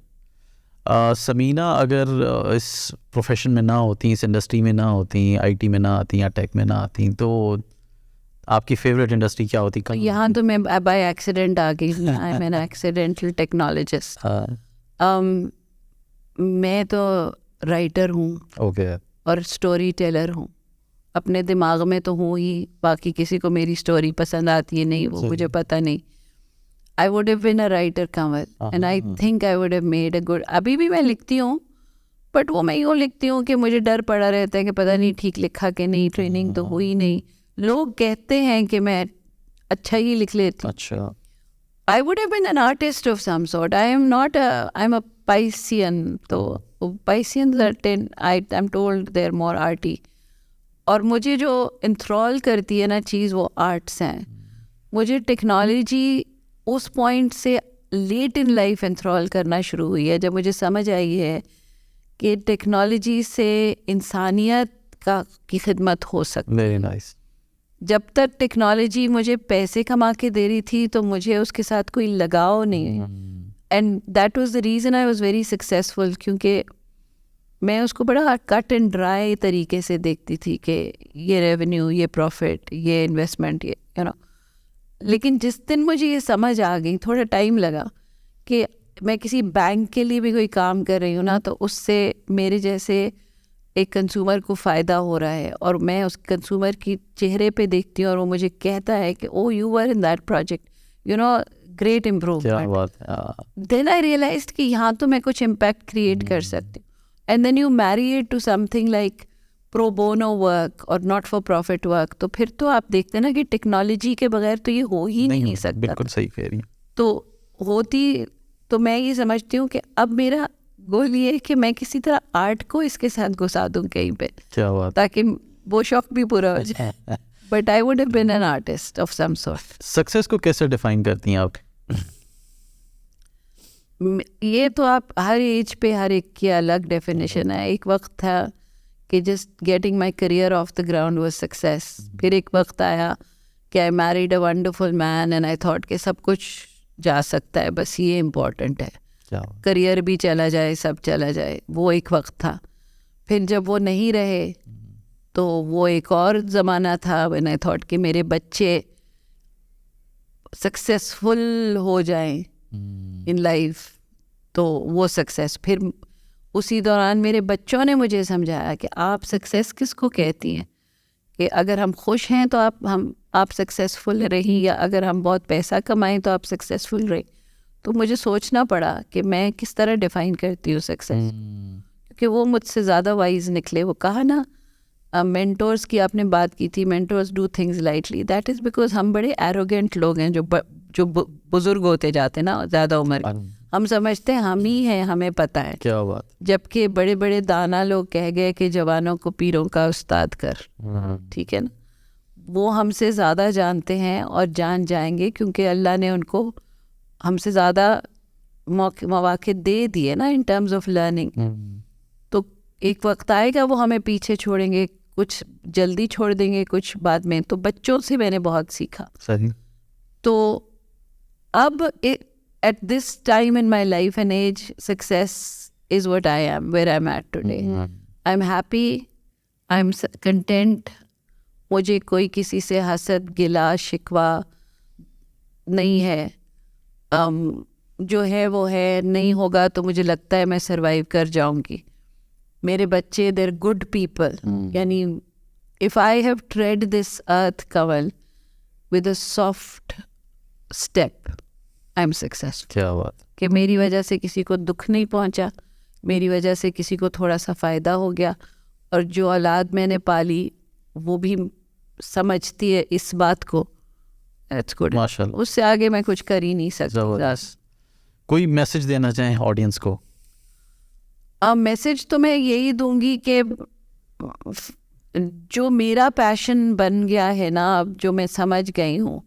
Samina, अगर इस प्रोफेशन में ना होती, इस इंडस्ट्री में ना होती, आईटी में ना आती या टेक में ना आती, तो आपकी फेवरेट इंडस्ट्री क्या होती? यहाँ तो मैं बाय एक्सीडेंट आ गई. I am an accidental technologist. मैं तो राइटर हूँ ओके. और स्टोरी टेलर हूँ. अपने दिमाग में तो हूँ ही, बाकी किसी को मेरी स्टोरी पसंद आती है नहीं, वो मुझे पता नहीं. I would have been a writer, Kanwal, and I think I would have made a good. अभी भी मैं लिखती हूँ, बट वो मैं यूँ लिखती हूँ कि मुझे डर पड़ा रहता है कि पता नहीं ठीक लिखा कि नहीं, ट्रेनिंग तो हुई नहीं. लोग कहते हैं कि मैं अच्छा ही लिख लेती. अच्छा. I would have been an artist of some sort. I am not I'm a Piscean. तो Pisceans are I'm told they're more arty. और मुझे जो इंथ्रॉल करती है ना चीज़, वो आर्ट्स हैं. मुझे टेक्नोलॉजी उस पॉइंट से लेट इन लाइफ इंथ्रॉल करना शुरू हुई है, जब मुझे समझ आई है कि टेक्नोलॉजी से इंसानियत की खिदमत हो सकती है. Very nice. जब तक टेक्नोलॉजी मुझे पैसे कमा के दे रही थी तो मुझे उसके साथ कोई लगाव नहीं. And that was the reason I was very successful, क्योंकि मैं उसको बड़ा कट एंड ड्राई तरीके से देखती थी कि ये रेवेन्यू, ये प्रॉफिट, ये इन्वेस्टमेंट, ये यू नो. लेकिन जिस दिन मुझे ये समझ आ गई, थोड़ा टाइम लगा, कि मैं किसी बैंक के लिए भी कोई काम कर रही हूँ ना, तो उससे मेरे जैसे एक कंज्यूमर को फ़ायदा हो रहा है, और मैं उस कंज्यूमर की चेहरे पे देखती हूँ और वो मुझे कहता है कि oh you were in that project, you know, great improvement. Then I realised कि यहाँ तो मैं कुछ इम्पैक्ट क्रिएट कर सकती हूँ. And then you marry it to something like pro bono work और नॉट फॉर प्रॉफिट वर्क. तो फिर तो आप देखते हैं ना कि टेक्नोलॉजी के बगैर तो ये हो ही नहीं सकता. बिल्कुल सही कह रही हैं. तो होती, तो मैं ये समझती हूँ कि अब मेरा गोल ये है कि मैं किसी तरह आर्ट को इसके साथ घुसा दूँ कहीं पे, क्या बात, ताकि वो शौक भी पूरा हो जाए. But I would have been an artist of some sort. Success को कैसे डिफाइन करती हैं आप? ये तो आप हर एज पे हर एक की अलग डेफिनेशन है. एक वक्त था कि just getting my career of the ground was success. फिर एक वक्त आया कि आई married a wonderful man and I thought कि सब कुछ जा सकता है, बस ये इम्पोर्टेंट है, करियर भी चला जाए, सब चला जाए. वो एक वक्त था. फिर जब वो नहीं रहे तो वो एक और ज़माना था व्हेन आई थॉट कि मेरे बच्चे सक्सेसफुल हो जाएं इन लाइफ, तो वो सक्सेस. फिर उसी दौरान मेरे बच्चों ने मुझे समझाया कि आप सक्सेस किसको कहती हैं, कि अगर हम खुश हैं तो आप सक्सेसफुल रही, या अगर हम बहुत पैसा कमाएं तो आप सक्सेसफुल रहे। तो मुझे सोचना पड़ा कि मैं किस तरह डिफाइन करती हूँ सक्सेस, क्योंकि वो मुझसे ज़्यादा वाइज निकले। वो कहा ना, मेंटोर्स की आपने बात की थी, mentors do things lightly, that is because हम बड़े एरोगेंट लोग हैं जो बुजुर्ग होते जाते ना ज़्यादा उम्र के। हम समझते हैं हम ही हैं, हमें पता है। क्या बात। जबकि बड़े बड़े दाना लोग कह गए कि जवानों को पीरों का उस्ताद कर। ठीक है ना, वो हमसे ज़्यादा जानते हैं और जान जाएंगे, क्योंकि अल्लाह ने उनको हमसे ज़्यादा मौके दे दिए ना इन टर्म्स ऑफ लर्निंग। तो एक वक्त आएगा वो हमें पीछे छोड़ेंगे, कुछ जल्दी छोड़ देंगे, कुछ बाद में। तो बच्चों से मैंने बहुत सीखा। सही। तो अब at this time in my life and age, success is what I am, where I'm at today. I'm happy, I'm content. मुझे कोई किसी से हसद गिला शिकवा नहीं है। जो है वो है, नहीं होगा तो मुझे लगता है मैं सरवाइव कर जाऊंगी। मेरे बच्चे देर गुड पीपल, यानी if I have tread this earth Kanwal with a soft step, I am successful. क्या बात। कि मेरी वजह से किसी को दुख नहीं पहुंचा, मेरी वजह से किसी को थोड़ा सा फ़ायदा हो गया, और जो औलाद मैंने पाली वो भी समझती है इस बात को। दैट्स गुड माशाल्लाह। उससे आगे मैं कुछ कर ही नहीं सकती। कोई मैसेज देना चाहें ऑडियंस को? मैसेज तो मैं यही दूंगी कि जो मेरा पैशन बन गया है ना, अब जो मैं समझ गई हूँ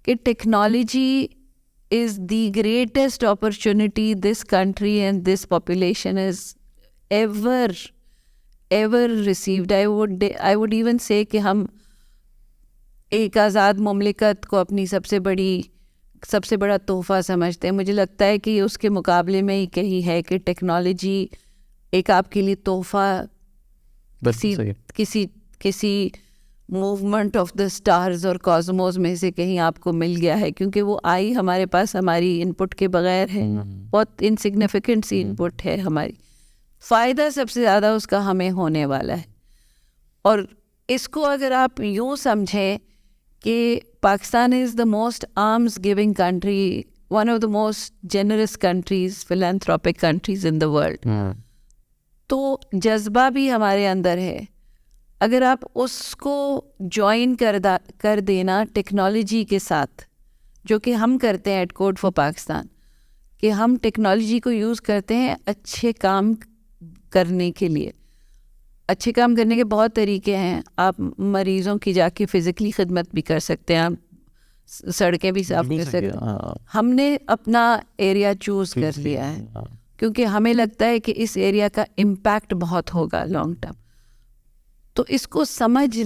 कि technology is the greatest opportunity this country and this population has ever received. I would even say कि हम एक आज़ाद मुमलिकत को अपनी सबसे बड़ा तोहफ़ा समझते हैं। मुझे लगता है कि उसके मुकाबले में ही कहीं है कि टेक्नोलॉजी एक आपके लिए तोहफ़ा किसी मूवमेंट ऑफ द स्टार्स और कॉस्मोस में से कहीं आपको मिल गया है, क्योंकि वो आई हमारे पास हमारी इनपुट के बगैर है। बहुत इनसिग्निफिकेंट सी इनपुट है हमारी। फ़ायदा सबसे ज़्यादा उसका हमें होने वाला है। और इसको अगर आप यूँ समझें कि Pakistan is the most arms giving country, one of the most generous countries, philanthropic countries in the world, तो जज्बा भी हमारे अंदर है। अगर आप उसको ज्वाइन कर देना टेक्नोलॉजी के साथ, जो कि हम करते हैं एट कोड फॉर पाकिस्तान, कि हम टेक्नोलॉजी को यूज़ करते हैं अच्छे काम करने के लिए। अच्छे काम करने के बहुत तरीके हैं। आप मरीज़ों की जाके फ़िज़िकली खिदमत भी कर सकते हैं, आप सड़कें भी साफ कर सकते हैं। हमने अपना एरिया चूज़ कर लिया है, क्योंकि हमें लगता है कि इस एरिया का इम्पैक्ट बहुत होगा लॉन्ग टर्म। तो इसको समझ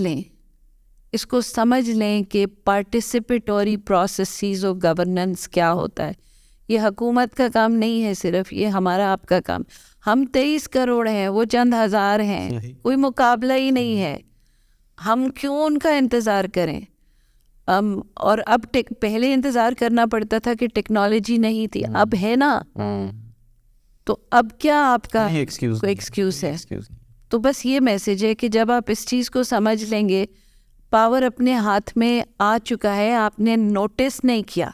लें कि पार्टिसिपेटरी प्रोसेसेस ऑफ गवर्नेंस क्या होता है। ये हुकूमत का काम नहीं है सिर्फ, ये हमारा आपका काम। हम 23 करोड़ हैं, वो चंद हज़ार हैं, कोई मुकाबला ही नहीं है। हम क्यों उनका इंतज़ार करें? और अब पहले इंतज़ार करना पड़ता था कि टेक्नोलॉजी नहीं थी, अब है ना। तो अब क्या आपका कोई एक्सक्यूज़ है? तो बस ये मैसेज है कि जब आप इस चीज़ को समझ लेंगे, पावर अपने हाथ में आ चुका है, आपने नोटिस नहीं किया,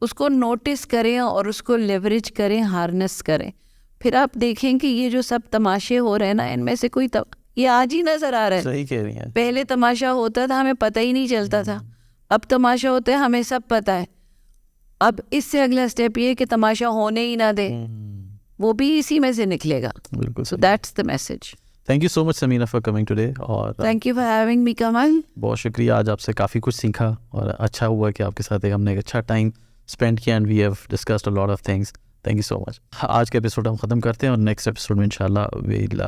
उसको नोटिस करें और उसको लेवरेज करें, हार्नेस करें। फिर आप देखें कि ये जो सब तमाशे हो रहे हैं ना, इनमें से कोई ये आज ही नज़र आ रहा है। सही कह रही हैं। पहले तमाशा होता था, हमें पता ही नहीं चलता था। अब तमाशा होता है, हमें सब पता है। अब इससे अगला स्टेप ये कि तमाशा होने ही ना दे, वो भी इसी में से निकलेगा। बिल्कुल। So that's the message. Thank you so much Samina for coming today. और thank you for having me Kamal. बहुत शुक्रिया, आज आपसे काफ़ी कुछ सीखा और अच्छा हुआ कि आपके साथ हमने एक अच्छा टाइम स्पेंड किया and we have discussed a lot of things. Thank you so much. आज के एपिसोड हम ख़त्म करते हैं और नेक्स्ट एपिसोड में इंशाल्लाह will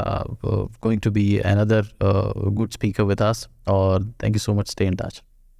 going to be another good speaker with us. और thank you so much, stay in touch.